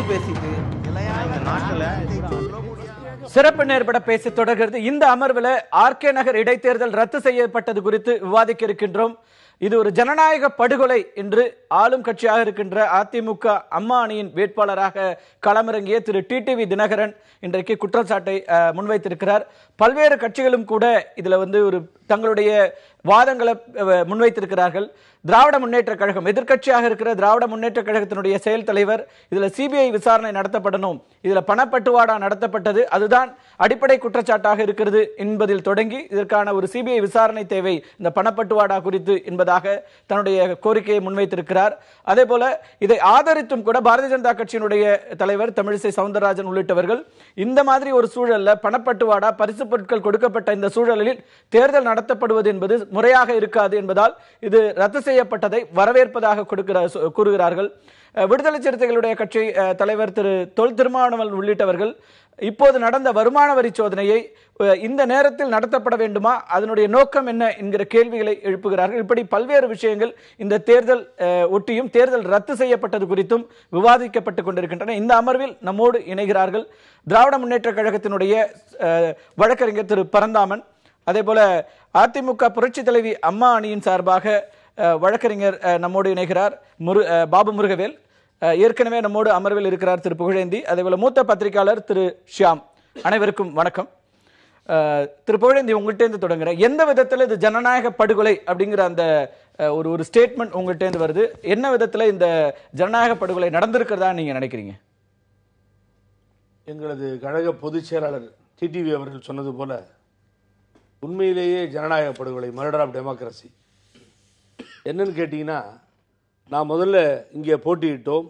எதிர்த்து பேசிட்டு சிறப்பு நேர்பட பேசி தொடர்கிறது. இந்த அமர்வில் ஆர்கே நகர் இடைத்தேர்தல் ரத்து செய்யப்பட்டது குறித்து விவாதிக்க இருக்கின்றோம். இது ஒரு ஜனநாயக படுகொலை என்று ஆளும் கட்சியாக இருக்கின்ற அதிமுக அம்மா அணியின் வேட்பாளராக களமிறங்கிய திரு டிடிவி தினகரன் இன்றைக்கு குற்றச்சாட்டை முன்வைத்திருக்கிறார். பல்வேறு கட்சிகளும் கூட இதுல ஒரு தங்களுடைய வாதங்களை முன்வைத்திருக்கிறார்கள். திராவிட முன்னேற்ற கழகம் எதிர்க்கட்சியாக இருக்கிற திராவிட முன்னேற்ற கழகத்தினுடைய செயல் தலைவர் இதுல சிபிஐ விசாரணை நடத்தப்படணும், இதுல பணப்பட்டுவாடா நடத்தப்பட்டது, அதுதான் அடிப்படை குற்றச்சாட்டாக இருக்கிறது என்பதில் தொடங்கி இதற்கான ஒரு சிபிஐ விசாரணை தேவை இந்த பணப்பட்டுவாடா குறித்து என்பதாக தன்னுடைய கோரிக்கையை முன்வைத்திருக்கிறார். அதே போல இதை ஆதரித்தும் கூட பாரதிய ஜனதா கட்சியினுடைய தலைவர் தமிழிசை சவுந்தரராஜன் உள்ளிட்டவர்கள் இந்த மாதிரி ஒரு சூழல்ல பணப்பட்டுவாடா பரிசு பொருட்கள் கொடுக்கப்பட்ட இந்த சூழலில் தேர்தல் நடத்தப்படுவது என்பது முறையாக இருக்காது என்பதால் இது ரத்து செய்யப்பட்டதை வரவேற்பதாக கூறுகிறார்கள். விடுதலை சிறுத்தைகளுடைய கட்சி தலைவர் திரு தொல் திருமாவளவன் உள்ளிட்டவர்கள் இப்போது நடந்த வருமான வரி சோதனையை இந்த நேரத்தில் நடத்தப்பட வேண்டுமா, அதனுடைய நோக்கம் என்ன என்கிற கேள்விகளை எழுப்புகிறார்கள். இப்படி பல்வேறு விஷயங்கள் இந்த தேர்தல் ஒட்டியும் தேர்தல் ரத்து செய்யப்பட்டது குறித்தும் விவாதிக்கப்பட்டுக் கொண்டிருக்கின்றன. இந்த அமர்வில் நம்மோடு இணைகிறார்கள் திராவிட முன்னேற்ற கழகத்தினுடைய வழக்கறிஞர் திரு பரந்தாமன், அதே போல அதிமுக புரட்சி தலைவி அம்மா அணியின் சார்பாக வழக்கறிஞர் நம்மோடு இணைகிறார் பாபு முருகவேல், ஏற்கனவே நம்மோடு அமர்வில் இருக்கிறார் திரு புகழேந்தி, அதேபோல மூத்த பத்திரிகையாளர் திரு ஷியாம். அனைவருக்கும் வணக்கம். திரு புகழேந்தி, உங்கள்கிட்ட தொடங்குறேன். எந்த விதத்தில் இது ஜனநாயக படுகொலை அப்படிங்கிற அந்த ஒரு ஸ்டேட்மெண்ட் உங்கள்கிட்ட வருது? என்ன விதத்தில் இந்த ஜனநாயக படுகொலை நடந்திருக்கிறதா நீங்க நினைக்கிறீங்க? எங்களது கழக பொதுச் செயலாளர் டிடிவி அவர்கள் சொன்னது போல உண்மையிலேயே ஜனநாயக படுகொலை, மர்டர் ஆஃப் டெமோக்ரஸி. என்னன்னு கேட்டீங்கன்னா, நான் முதல்ல இங்கே போட்டியிட்டோம்,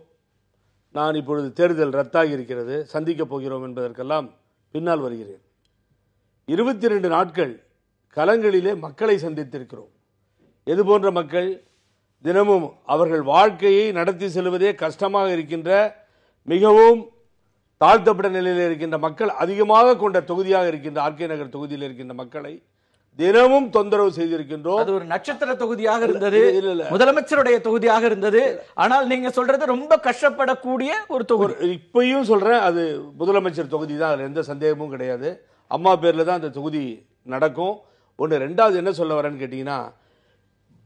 நான் இப்பொழுது தேர்தல் ரத்தாகி இருக்கிறது, சந்திக்கப் போகிறோம் என்பதற்கெல்லாம் பின்னால் வருகிறேன். 22 நாட்கள் களங்களிலே மக்களை சந்தித்திருக்கிறோம். எது போன்ற மக்கள்? தினமும் அவர்கள் வாழ்க்கையை நடத்தி செல்வதே கஷ்டமாக இருக்கின்ற, மிகவும் தாழ்த்தப்பட்ட நிலையில் இருக்கின்ற மக்கள் அதிகமாக கொண்ட தொகுதியாக இருக்கின்ற ஆர்கே நகர் தொகுதியில் இருக்கின்ற மக்களை தினமும் தொந்தரவு செய்திருக்கின்றோம். அது ஒரு நட்சத்திர தொகுதியாக இருந்தது, முதலமைச்சருடைய தொகுதியாக இருந்தது. ஆனால் நீங்க சொல்றது ரொம்ப கஷ்டப்படக்கூடிய ஒரு தொகுதி. இப்பயும் சொல்றேன், அது முதலமைச்சர் தொகுதி தான், அதுல எந்த சந்தேகமும் கிடையாது. அம்மா பேர்ல தான் அந்த தொகுதி நடக்கும். ஒன்று. ரெண்டாவது என்ன சொல்ல வரேன்னு கேட்டீங்கன்னா,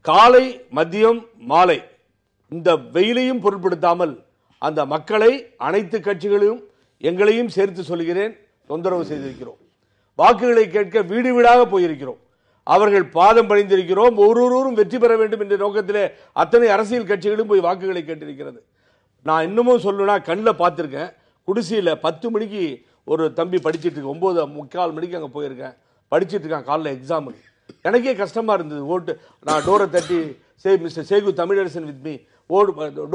காலை மதியம் மாலை இந்த வெயிலையும் பொருட்படுத்தாமல் அந்த மக்களை அனைத்து கட்சிகளையும் எங்களையும் சேர்த்து சொல்கிறேன் தொந்தரவு செய்திருக்கிறோம். வாக்குகளை கேட்க வீடு வீடாக போயிருக்கிறோம். அவர்கள் பாதம் பணிந்திருக்கிறோம். ஒவ்வொருவரும் வெற்றி பெற வேண்டும் என்ற நோக்கத்திலே அத்தனை அரசியல் கட்சிகளும் போய் வாக்குகளை கேட்டிருக்கிறது. நான் இன்னமும் சொல்லணும்னா, கண்ணில் பார்த்துருக்கேன். குடிசையில் 10 மணிக்கு ஒரு தம்பி படிச்சுட்டு இருக்கு, 9:45 மணிக்கு அங்கே போயிருக்கேன், படிச்சுட்டு இருக்கான் காலைல எக்ஸாமுக்கு. எனக்கே கஷ்டமா இருந்தது. ஓட்டு நான் டோரை தட்டி mister Segu Tamilarasan with me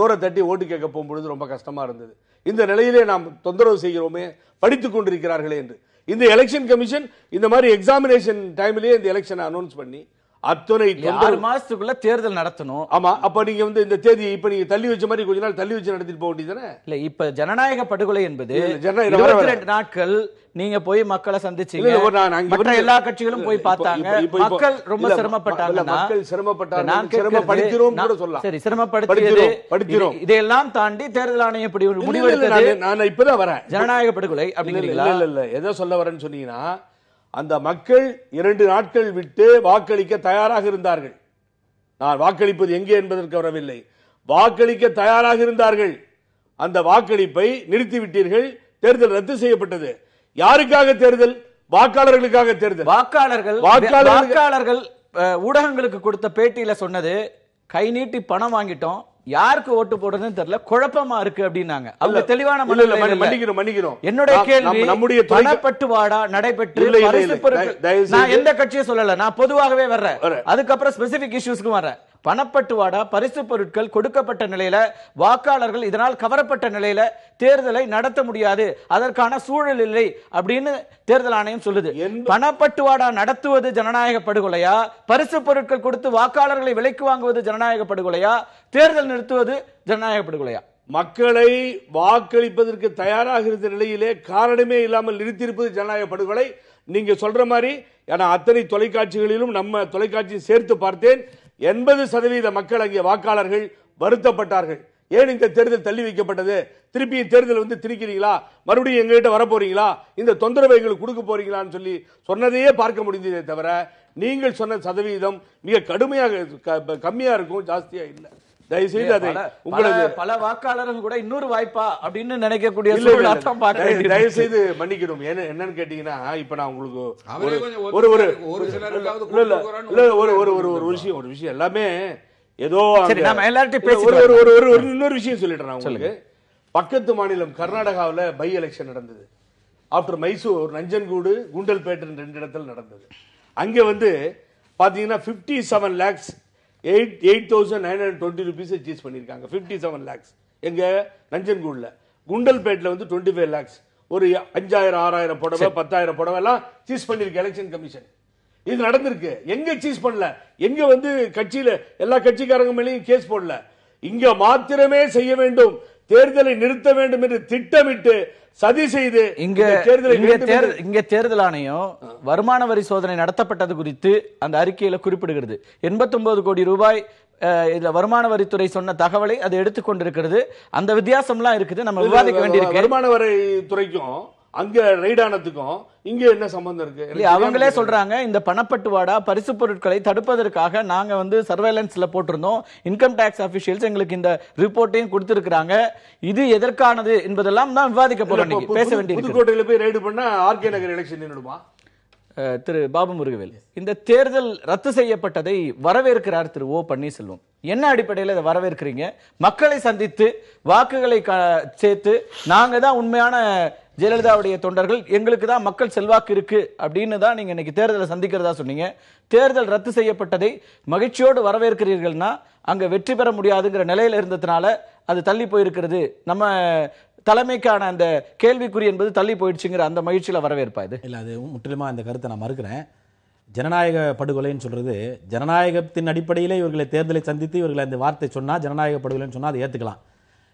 டோரை தட்டி ஓட்டு கேட்க போகும்பொழுது ரொம்ப கஷ்டமா இருந்தது. இந்த நிலையிலே நாம் தொந்தரவு செய்கிறோமே, படித்துக் கொண்டிருக்கிறார்களே என்று. இந்த எலெக்ஷன் கமிஷன் இந்த மாதிரி எக்ஸாமினேஷன் டைம்லயே இந்த எலெக்ஷன் அனௌன்ஸ் பண்ணி அத்தனை 6 மாசத்துக்குள்ள தேர்தல் நடத்தணும். ஆமா, அப்ப நீங்க இந்த தேதி இப்ப நீங்க தள்ளி வச்ச மாதிரி கொஞ்ச நாள் தள்ளி வச்சு நடத்திட்டு போக வேண்டியதானே? இல்ல, இப்ப ஜனநாயக படுகொலை என்பது 22 நாட்கள் நீங்க போய் மக்களை சந்திச்சீங்க, மற்ற எல்லா கட்சிகளும் போய் பார்த்தாங்க, மக்கள் ரொம்ப சிரமப்பட்டாங்க. மக்கள் சிரமப்பட்டாங்க, சரி, சிரமப்படுத்தியது இதையெல்லாம் தாண்டி தேர்தல் ஆணையம் இப்படி முடிவெடுத்தது. நான் இப்பதான் வரேன், ஜனநாயக படுகொலை அப்படிங்கிறீங்களா? இல்ல, எதை சொல்ல வரேன்னு சொன்னீங்கன்னா, அந்த மக்கள் 2 நாட்கள் விட்டு வாக்களிக்க தயாராக இருந்தார்கள். நான் வாக்களிப்பது எங்கே என்பதற்கு வரவில்லை, வாக்களிக்க தயாராக இருந்தார்கள். அந்த வாக்களிப்பை நிறுத்திவிட்டீர்கள், தேர்தல் ரத்து செய்யப்பட்டது. யாருக்காக தேர்தல்? வாக்காளர்களுக்காக தேர்தல். வாக்காளர்கள் ஊடகங்களுக்கு கொடுத்த பேட்டியில சொன்னது, கை நீட்டி பணம் வாங்கிட்டோம், யாருக்கு ஓட்டு போடுறதுன்னு தெரியல, குழப்பமா இருக்கு அப்படின்னாங்க. அவங்க தெளிவான மன்னிக்கிறோம். என்னுடைய கேள்வி, நம்முடைய பணப்பட்டுவாடா நடைபெற்று நான் எந்த கட்சியை சொல்லல, நான் பொதுவாகவே வர்றேன், அதுக்கப்புறம் ஸ்பெசிபிக் இஷ்யூஸ்க்கு வர்றேன். பணப்பட்டுவாடா பரிசு பொருட்கள் கொடுக்கப்பட்ட நிலையில, வாக்காளர்கள் இதனால் கவரப்பட்ட நிலையில தேர்தலை நடத்த முடியாது, அதற்கான சூழல் இல்லை அப்படின்னு தேர்தல் ஆணையம் சொல்லுது. பணப்பட்டுவாடா நடத்துவது ஜனநாயக படுகொலையா, பரிசு பொருட்கள் கொடுத்து வாக்காளர்களை விலைக்கு வாங்குவது ஜனநாயக படுகொலையா, தேர்தல் நிறுத்துவது ஜனநாயக படுகொலையா? மக்களை வாக்களிப்பதற்கு தயாராக இருந்த நிலையிலே காரணமே இல்லாமல் நிறுத்தியிருப்பது ஜனநாயக படுகொலை. நீங்க சொல்ற மாதிரி அத்தனை தொலைக்காட்சிகளிலும் நம்ம தொலைக்காட்சியை சேர்த்து பார்த்தேன், 80% மக்கள் அங்கே வாக்காளர்கள் வருத்தப்பட்டார்கள். ஏன் இந்த தேர்தல் தள்ளி வைக்கப்பட்டது, திருப்பி தேர்தல் வந்து திணிக்கிறீங்களா, மறுபடியும் எங்ககிட்ட வர போறீங்களா, இந்த தொந்தரவை எங்களுக்கு கொடுக்க போறீங்களான்னு சொல்லி சொன்னதையே பார்க்க முடிந்ததே தவிர நீங்கள் சொன்ன சதவீதம் மிக கடுமையாக கம்மியா இருக்கும், ஜாஸ்தியா இல்லை. தயவுசெய்து அதை உங்களுக்கு பல வாக்காளர்கள் கூட இன்னொரு வாய்ப்பா அப்படின்னு நினைக்கக்கூடிய தயவுசெய்து மன்னிக்கணும். என்னன்னு கேட்டீங்கன்னா, இப்ப நான் உங்களுக்கு ஒரு விஷயம் எல்லாமே ஏதோ இன்னொரு விஷயம் சொல்லிடுறேன் உங்களுக்கு. பக்கத்து மாநிலம் கர்நாடகாவில் பை எலெக்ஷன் நடந்தது. ஆஃப்டர் மைசூர், நஞ்சன்கூடு, குண்டல்பேட் 2 இடத்துல நடந்தது. அங்க வந்து பாத்தீங்கன்னா 57 lakhs 8,920 rupees சீஸ் பண்ணிருக்காங்க. 57 lakhs எங்க நஞ்சன்கூட்ல. குண்டல்பேட்ல வந்து 25 lakhs, ஒரு 5,000 6,000 புடவை 10,000 புடவை எல்லாம் சீஸ் பண்ணிருக்கு எலெக்ஷன் கமிஷன். இது நடந்திருக்கு. எங்க சீஸ் பண்ணல, எங்க வந்து கட்சியில எல்லா கட்சிக்காரங்க மேலேயும் கேஸ் போடல. இங்க மாத்திரமே செய்ய வேண்டும், தேர்தலை நிறுத்த வேண்டும் என்று திட்டமிட்டு சதி செய்து இங்க தேர்தல் ஆணையம் வருமான வரி சோதனை நடத்தப்பட்டது குறித்து அந்த அறிக்கையில குறிப்பிடுகிறது. 89 கோடி ரூபாய் இதுல வருமான வரித்துறை சொன்ன தகவலை அது எடுத்துக்கொண்டிருக்கிறது. அந்த வித்தியாசம்லாம் இருக்குது, நம்ம விவாதிக்க வேண்டியிருக்கு. வருமான வரித்துறைக்கும் அங்க ரைடானதுக்கும் இங்க என்ன சம்பந்தம் இருக்கு? அவங்களே சொல்றாங்க, இந்த பணப்பட்டுவாடா பரிசு பொருட்களை தடுப்பதற்காக நாங்க வந்து சர்வேலன்ஸ்ல போட்டிருந்தோம், இன்கம் டாக்ஸ் அபிஷியல்ஸ் எங்களுக்கு இந்த ரிப்போர்ட்டையும் கொடுத்திருக்காங்க, இது எதற்கானது என்பதெல்லாம் தான் விவாதிக்க போறோம். பேச வேண்டியது. புதுக்கோட்டையில போய் ரைடு பண்ணா ஆர்கே நகர் எலெக்ஷன் நின்னுடுமா? திரு பாபு முருகவேல், இந்த தேர்தல் ரத்து செய்யப்பட்டதை வரவேற்கிறார் திரு ஓ பன்னீர்செல்வம். என்ன அடிப்படையில் இதை வரவேற்கிறீங்க? மக்களை சந்தித்து வாக்குகளை சேர்த்து நாங்க தான் உண்மையான ஜெயலலிதாவுடைய தொண்டர்கள், எங்களுக்கு தான் மக்கள் செல்வாக்கு இருக்கு அப்படின்னு தான் நீங்க இன்னைக்கு தேர்தலை சந்திக்கிறதா சொன்னீங்க. தேர்தல் ரத்து செய்யப்பட்டதை மகிழ்ச்சியோடு வரவேற்கிறீர்கள்னா அங்க வெற்றி பெற முடியாதுங்கிற நிலையில இருந்ததுனால அது தள்ளி போயிருக்கிறது, நம்ம தலைமைக்கான அந்த கேள்விக்குறி என்பது தள்ளி போயிடுச்சுங்கிற அந்த மகிழ்ச்சியில வரவேற்பா இது? இல்லை, அது முற்றிலுமா இந்த கருத்தை நான் மறுக்கிறேன். ஜனநாயக படுகொலைன்னு சொல்றது, ஜனநாயகத்தின் அடிப்படையிலே இவர்களை தேர்தலை சந்தித்து இவர்களை அந்த வார்த்தை சொன்னா ஜனநாயக படுகொலைன்னு சொன்னா அதை ஏற்றுக்கலாம்.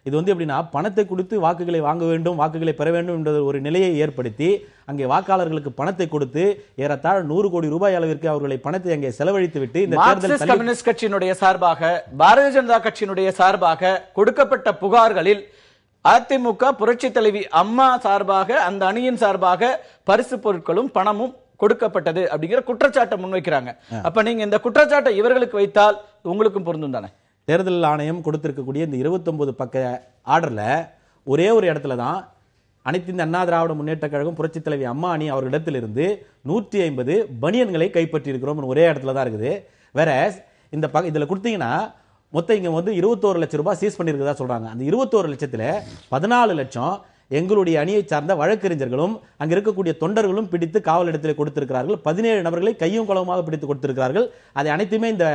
இது வந்து எப்படின்னா, பணத்தை கொடுத்து வாக்குகளை வாங்க வேண்டும், வாக்குகளை பெற வேண்டும் என்ற ஒரு நிலையை ஏற்படுத்தி அங்கே வாக்காளர்களுக்கு பணத்தை கொடுத்து ஏறத்தாழ 100 கோடி ரூபாய் அளவிற்கு அவர்களை பணத்தை அங்கே செலவழித்து விட்டு இந்த மார்க்சிஸ்ட் கம்யூனிஸ்ட் கட்சியினுடைய சார்பாக, பாரதிய ஜனதா கட்சியினுடைய சார்பாக கொடுக்கப்பட்ட புகார்களில் அதிமுக புரட்சி தலைவி அம்மா சார்பாக, அந்த அணியின் சார்பாக பரிசு பொருட்களும் பணமும் கொடுக்கப்பட்டது அப்படிங்கிற குற்றச்சாட்டை முன்வைக்கிறாங்க. அப்ப நீங்க இந்த குற்றச்சாட்டை இவர்களுக்கு வைத்தால் உங்களுக்கும் பொருந்தும் தானே? தேர்தல் ஆணையம் கொடுத்திருக்கக்கூடிய இந்த 29 பக்க ஆர்டர்ல ஒரே ஒரு இடத்துல தான் அனைத்து இந்த அண்ணா திராவிட முன்னேற்ற கழகம் புரட்சி தலைவி அம்மா அணி அவர்களிடத்திலிருந்து 150 பனியன்களை கைப்பற்றி இருக்கிறோம் ஒரே இடத்துல தான் இருக்குது. வேற இந்த இதுல கொடுத்தீங்கன்னா மொத்தம் இங்க வந்து 21 லட்சம் ரூபாய் சீஸ் பண்ணிருக்கிறதா சொல்றாங்க. அந்த 21 லட்சத்துல 14 லட்சம் எங்களுடைய அணியை சார்ந்த வழக்கறிஞர்களும் அங்க இருக்கக்கூடிய தொண்டர்களும் பிடித்து காவல் இடத்தில் கொடுத்திருக்கிறார்கள். 17 நபர்களை கையும் களவுமாக பிடித்து கொடுத்திருக்கிறார்கள். அதை அனைத்துமே இந்த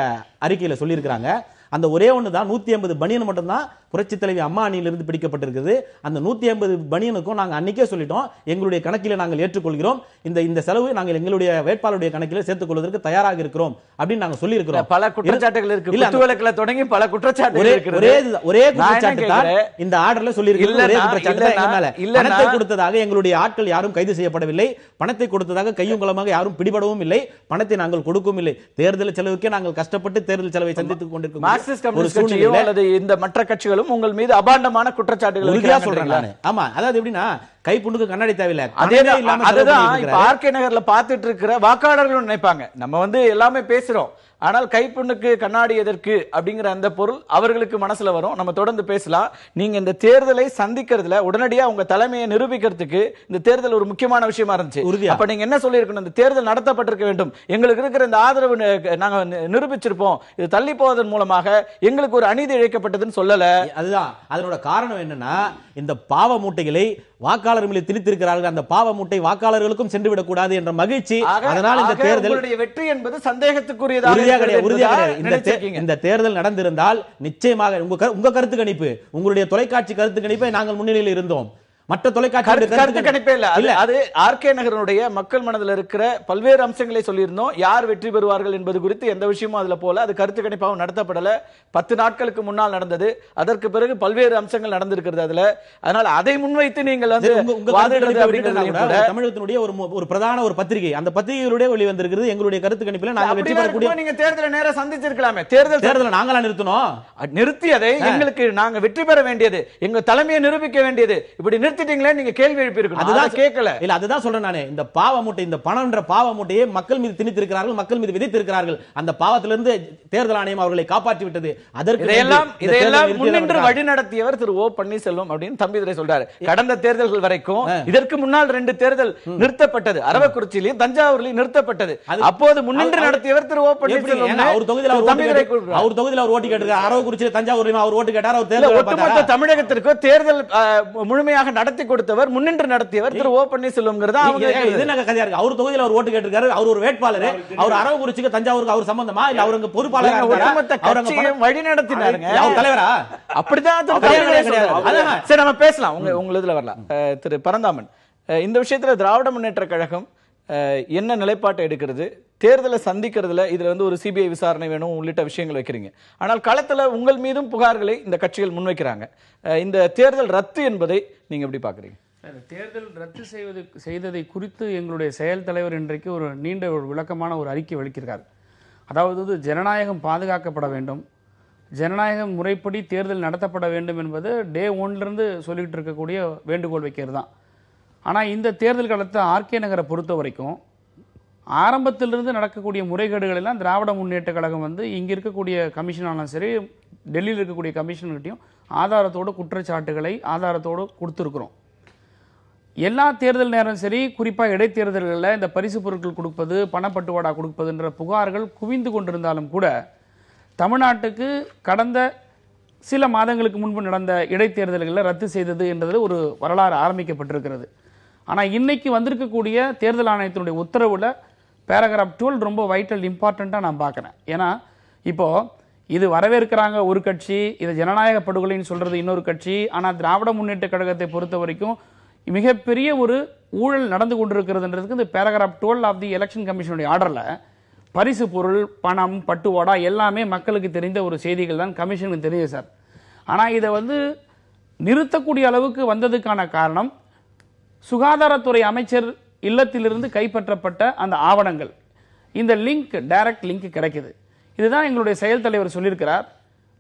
அறிக்கையில சொல்லியிருக்கிறாங்க. அந்த ஒரே ஒன்று தான் 150 பனியன் மட்டும் தான் புரட்சி தலைவி அம்மா அணியிலிருந்து பிடிக்கப்பட்டிருக்குது. அந்த 150 பனியனுக்கும் நாங்கள் அன்னைக்கே சொல்லிட்டோம், எங்களுடைய கணக்கில் நாங்கள் ஏற்றுக்கொள்கிறோம், இந்த செலவு நாங்கள் எங்களுடைய வேட்பாளருடைய கணக்கில் சேர்த்துக் கொள்வதற்கு தயாராக இருக்கிறோம் அப்படின்னு நாங்கள் சொல்லி இருக்கிறோம். பல குற்றச்சாட்டுகள் இருக்கு, குத்துவிளக்குல தொடங்கி பல குற்றச்சாட்டுகள் இருக்கு. ஒரே குற்றச்சாட்டு தான் இந்த ஆர்டர்ல சொல்லி இருக்கிறது. பணத்தை கொடுத்ததாக எங்களுடைய ஆட்கள் யாரும் கைது செய்யப்படவில்லை, பணத்தை கொடுத்ததாக கையும் களமாக யாரும் பிடிபடவும் இல்லை, பணத்தை நாங்கள் கொடுக்கவும் இல்லை. தேர்தல் செலவுக்கே நாங்கள் கஷ்டப்பட்டு தேர்தல் செலவை சந்தித்துக் கொண்டிருக்கிறோம். மார்க்சிஸ்ட் கம்யூனிஸ்ட் கட்சியோ அல்லது இந்த மற்ற கட்சிகளும் உங்கள் மீது அபாண்டமான குற்றச்சாட்டுகள் உறுதியா சொல்றேன். ஆமா, அதாவது எப்படின்னா கைப்புண்ணுக்கு கண்ணாடி தேவையில்லை. அதுதான் இப்ப ஆர்கே நகர்ல பாத்துட்டு இருக்கிற வாக்காளர்கள் நினைப்பாங்க, நம்ம வந்து எல்லாமே பேசுறோம், ஆனால் கைப்புண்ணுக்கு கண்ணாடி எதற்கு அப்படிங்கிற அந்த பொருள் அவர்களுக்கு மனசுல வரும். நம்ம தொடர்ந்து பேசலாம். நீங்க இந்த தேர்தலை சந்திக்கிறதுல உடனடியா உங்க தலைமையை நிரூபிக்கிறதுக்கு இந்த தேர்தல் ஒரு முக்கியமான விஷயமா இருந்துச்சு. அப்ப நீங்க என்ன சொல்லியிருக்கணும்? இந்த தேர்தல் நடத்தப்பட்டிருக்க வேண்டும், எங்களுக்கு இருக்கிற இந்த ஆதரவு நாங்க நிரூபிச்சிருப்போம், இது தள்ளி போவதன் மூலமாக எங்களுக்கு ஒரு அநீதி இழைக்கப்பட்டதுன்னு சொல்லல. அதுதான் அதனோட காரணம். என்னன்னா, இந்த பாவ மூட்டைகளை வாக்காளர் மீது திணித்திருக்கிறார்கள், அந்த பாவ மூட்டை வாக்காளர்களுக்கும் சென்று விடக்கூடாது என்ற மகிழ்ச்சி. அதனால் இந்த தேர்தல் வெற்றி என்பது சந்தேகத்துக்குரியதாக. இந்த தேர்தல் நடந்திருந்தால் நிச்சயமாக உங்க கருத்து கணிப்பு, உங்களுடைய தொலைக்காட்சி கருத்து கணிப்பை நாங்கள் முன்னிலையில் இருந்தோம். மற்ற தொலைக்காட்சி கருத்து கணிப்பே இல்ல. அது ஆர்கே நகரனுடைய மக்கள் மனதில் இருக்கிற பல்வேறு அம்சங்களை சொல்லியிருந்தோம். யார் வெற்றி பெறுவார்கள் என்பது குறித்து எந்த விஷயமும் அதுல போல. அது கருத்து கணிப்பாகவும் நடத்தப்படல. 10 நாட்களுக்கு முன்னால் நடந்தது. அதற்கு பிறகு பல்வேறு அம்சங்கள் நடந்திருக்கிறது அதுல. அதனால அதை முன்வைத்து நீங்கள் வந்து வாதிடுறது அப்படிங்கிறது தமிழகத்தினுடைய ஒரு பிரதான ஒரு பத்திரிகை, அந்த பத்திரிகைகளுடைய வெளி வந்திருக்கிறது. எங்களுடைய கருத்து கணிப்பில் நாங்கள் வெற்றி பெறக்கூடிய நீங்க தேர்தலை நேரா சந்திச்சிருக்கலாமே. தேர்தல் நாங்களா நிறுத்தணும்? நிறுத்தியதை எங்களுக்கு நாங்க வெற்றி பெற வேண்டியது, எங்க தலைமையை நிரூபிக்க வேண்டியது. இப்படி நிறுத்திட்டீங்களே நீங்க கேள்வி எழுப்பி இருக்கணும். அதுதான் கேட்கல. இல்ல அதுதான் சொல்றேன் நானே. இந்த பாவ மூட்டை, இந்த பணம்ன்ற பாவ மூட்டையை மக்கள் மீது திணித்திருக்கிறார்கள், மக்கள் மீது விதித்திருக்கிறார்கள். அந்த பாவத்திலிருந்து தேர்தல் ஆணையம் அவர்களை காப்பாற்றி விட்டது. அதற்கு இதையெல்லாம் முன்னின்று வழி நடத்தியவர் திரு ஓ பன்னீர்செல்வம் அப்படின்னு தம்பிதுரை சொல்றாரு. கடந்த தேர்தல்கள் வரைக்கும் இதற்கு முன்னால் 2 தேர்தல் நிறுத்தப்பட்டது. அரவக்குறிச்சியிலும் தஞ்சாவூர்லயும் நிறுத்தப்பட்டது. அப்போது முன்னின்று நடத்தியவர் திரு ஓ பன்னீர்செல்வம். அவர் தொகுதியில் அவர் ஓட்டு கேட்டிருக்காரு. அரவக்குறிச்சியில் தஞ்சாவூர்லயும் அவர் ஓட்டு கேட்டார். அவர் தேர்தல் ஒட்டுமொத்த தமிழகத்திற்கு தேர்தல் முழுமையாக நடத்தி கொடுத்தவர், முன்னின்று நடத்தியவர் திரு ஓ பன்னீர்செல்வம். அவர் தொகுதியில் அவர் ஓட்டு கேட்டிருக்காரு. அவர் ஒரு வேட்பாளர். அவர் அரவக்குறிச்சிக்கு தஞ்சாவூருக்கு அவர் சம்பந்தமா இல்ல அவருக்கு பொறுப்பாளர் வழி நடத்தினாருங்க. அவர் தலைவரா? அப்படிதான். சரி, நம்ம பேசலாம். உங்க இதுல வரலாம். திரு பரந்தாமன், இந்த விஷயத்துல திராவிட முன்னேற்ற கழகம் என்ன நிலைப்பாட்டை எடுக்கிறது? தேர்தலை சந்திக்கிறதுல இதுல வந்து ஒரு சிபிஐ விசாரணை வேணும் உள்ளிட்ட விஷயங்கள் வைக்கிறீங்க. ஆனால் களத்துல உங்கள் மீதும் புகார்களை இந்த கட்சிகள் முன்வைக்கிறாங்க. இந்த தேர்தல் ரத்து என்பதை நீங்க எப்படி பாக்குறீங்க? தேர்தல் ரத்து செய்ததை குறித்து எங்களுடைய செயல் தலைவர் இன்றைக்கு ஒரு நீண்ட ஒரு விளக்கமான ஒரு அறிக்கை வெளிக்கிறார். அதாவது ஜனநாயகம் பாதுகாக்கப்பட வேண்டும், ஜனநாயகம் முறைப்படி தேர்தல் நடத்தப்பட வேண்டும் என்பது டே 1லிருந்து சொல்லிட்டு இருக்கக்கூடிய வேண்டுகோள் வைக்கிறது தான். ஆனால் இந்த தேர்தல் காலத்தை ஆர்கே நகரை பொறுத்த வரைக்கும் ஆரம்பத்திலிருந்து நடக்கக்கூடிய முறைகேடுகள் எல்லாம் திராவிட முன்னேற்ற கழகம் வந்து இங்கே இருக்கக்கூடிய கமிஷனாலும் சரி, டெல்லியில் இருக்கக்கூடிய கமிஷன்கிட்டையும் ஆதாரத்தோடு குற்றச்சாட்டுகளை ஆதாரத்தோடு கொடுத்துருக்குறோம். எல்லா தேர்தல் நேரம் சரி, குறிப்பாக இடைத்தேர்தல்களில் இந்த பரிசு பொருட்கள் கொடுப்பது, பணப்பட்டுவாடா கொடுப்பதுன்ற புகார்கள் குவிந்து கொண்டிருந்தாலும் கூட தமிழ்நாட்டுக்கு கடந்த சில மாதங்களுக்கு முன்பு நடந்த இடைத்தேர்தல்களில் ரத்து செய்தது என்றது ஒரு வரலாறு ஆரம்பிக்கப்பட்டிருக்கிறது. ஆனால் இன்னைக்கு வந்திருக்கக்கூடிய தேர்தல் ஆணையத்தினுடைய உத்தரவில் பேராகிராஃப் 12 ரொம்ப வைட்டல் இம்பார்ட்டண்ட்டாக நான் பார்க்குறேன். ஏன்னா இப்போது இது வரவேற்கிறாங்க ஒரு கட்சி, இதை ஜனநாயக படுகொலைன்னு சொல்கிறது இன்னொரு கட்சி. ஆனால் திராவிட முன்னேற்ற கழகத்தை பொறுத்த வரைக்கும் மிகப்பெரிய ஒரு ஊழல் நடந்து கொண்டிருக்கிறதுன்றதுக்கு இந்த பேராகிராஃப் 12 ஆஃப் தி எலெக்ஷன் கமிஷனுடைய ஆர்டரில் பரிசு பொருள், பணம், பட்டுவாடா எல்லாமே மக்களுக்கு தெரிந்த ஒரு செய்திகள் தான் கமிஷனுக்கு தெரியுது சார். ஆனால் இதை வந்து நிறுத்தக்கூடிய அளவுக்கு வந்ததுக்கான காரணம் சுகாதாரத்துறை அமைச்சர் இல்லத்திலிருந்து கைப்பற்றப்பட்ட அந்த ஆவணங்கள். இந்த லிங்க், டைரக்ட் லிங்க் கிடைக்குது. இதுதான் எங்களுடைய செயல் தலைவர் சொல்லியிருக்கிறார்.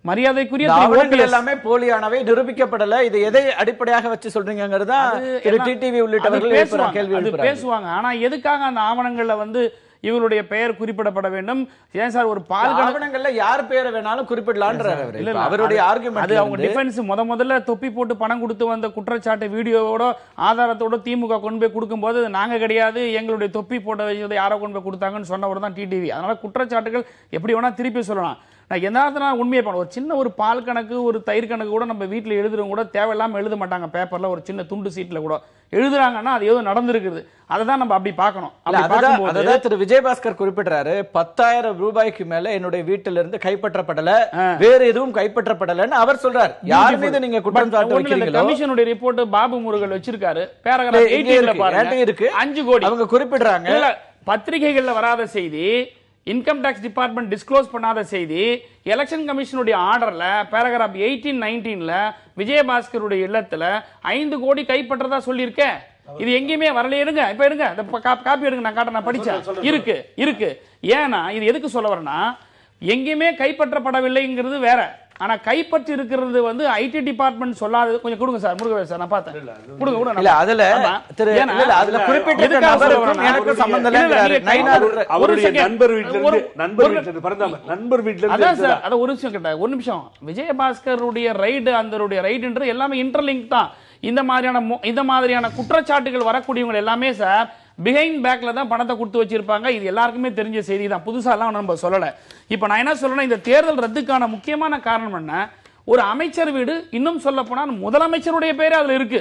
மரியாதைக்குரிய எல்லாமே போலியானவை, நிரூபிக்கப்படல. இது எதை அடிப்படையாக வச்சு சொல்றீங்கிறதா டிடிவி உள்ளிட்டவர்கள் பேசுவாங்க. ஆனா எதுக்காக அந்த ஆவணங்கள்ல வந்து இவருடைய பெயர் குறிப்பிடப்பட வேண்டும்? ஏன் சார் ஒரு பால் ஆவணங்கள்ல யார் பெயரை வேணாலும் குறிப்பிடலான்றாரு அவருடைய ஆர்குமெண்ட். அது அவங்க டிஃபென்ஸ் முதல்ல தொப்பி போட்டு பணம் கொடுத்து வந்த குற்றச்சாட்டு வீடியோவோட ஆதாரத்தோட திமுக கொண்டு போய் கொடுக்கும்போது நாங்க கிடையாது, எங்களுடைய தொப்பி போட்ட வச்சதை யாரோ கொண்டு போய் கொடுத்தாங்கன்னு சொன்னவர் தான் டிடிவி. அதனால குற்றச்சாட்டுகள் எப்படி வேணா திருப்பி சொல்லலாம். நான் எந்த உண்மையை ஒரு சின்ன ஒரு பால் கணக்கு, ஒரு தயிர் கணக்கு கூட நம்ம வீட்டில் எழுதுறவங்க கூட தேவையில்லாமல் எழுத மாட்டாங்க. பேப்பர்ல ஒரு சின்ன துண்டு சீட்ல கூட எழுதுறாங்கன்னா அது ஏதோ நடந்திருக்குது. அதை தான் நம்ம அப்படி பார்க்கணும். அதான் திரு விஜயபாஸ்கர் குறிப்பிடுறாரு, 10,000 ரூபாய்க்கு மேல என்னுடைய வீட்டில இருந்து கைப்பற்றப்படல, வேற எதுவும் கைப்பற்றப்படலன்னு அவர் சொல்றார். யார் மீது நீங்க குற்றம் சாட்டு வைக்கிறீங்களோ? கமிஷனுடைய ரிப்போர்ட் பாபு முருகன் வச்சிருக்காரு. பேராகிராஃப் 18ல பாருங்க, இருக்கு 5 கோடி அவங்க குறிப்பிடுறாங்க. பத்திரிகைகள்ல வராத செய்தி, இன்கம் டாக்ஸ் டிபார்ட்மெண்ட் டிஸ்க்ளோஸ் பண்ணாத செய்தி, எலெக்ஷன் கமிஷனுடைய ஆர்டர்ல பேராகிராஃப் 18, 19ல விஜயபாஸ்கருடைய இல்லத்துல 5 கோடி கைப்பற்றதா சொல்லியிருக்க. இது எங்கேயுமே வரல. எடுங்க, இப்ப எடுங்க, காப்பி எடுங்க, நான் காட்ட, நான் படிச்சேன். இருக்கு. ஏன்னா இது எதுக்கு சொல்ல வரேன்னா, எங்கேயுமே கைப்பற்றப்படவில்லைங்கிறது வேற. ஆனா கைப்பற்றி இருக்கிறது வந்து ஐடி டிபார்ட்மெண்ட் சொல்லாதது. கொஞ்சம் கொடுங்க சார், முருகவேல் சார், நான் பார்த்தேன். கொடுங்க. இல்ல அதுல அதுல குறிப்பிட்ட நபருக்கும் எனக்கு சம்பந்தம் இல்ல. அவருடைய நண்பர் வீட்ல அதான் சார். அத ஒரு நிமிஷம் கேட்டா, ஒரு நிமிஷம். விஜயபாஸ்கருடைய ரைடு, அந்த ரைடுன்றது எல்லாமே இன்டர்லிங்க் தான். இந்த மாதிரியான குற்றச்சாட்டுகள் வரக்கூடியவங்க எல்லாமே சார் பிஹைண்ட் பேக்ல தான் பணத்தை கொடுத்து வச்சிருப்பாங்க. இது எல்லாருக்குமே தெரிஞ்ச செய்தி தான், புதுசா எல்லாம் நம்ம சொல்லல. இப்ப நான் என்ன சொல்றேன்னா, இந்த தேர்தல் ரத்துக்கான முக்கியமான காரணம் என்ன? ஒரு அமைச்சர் வீடு, இன்னும் சொல்ல போனால் முதலமைச்சருடைய பேரே அதுல இருக்கு.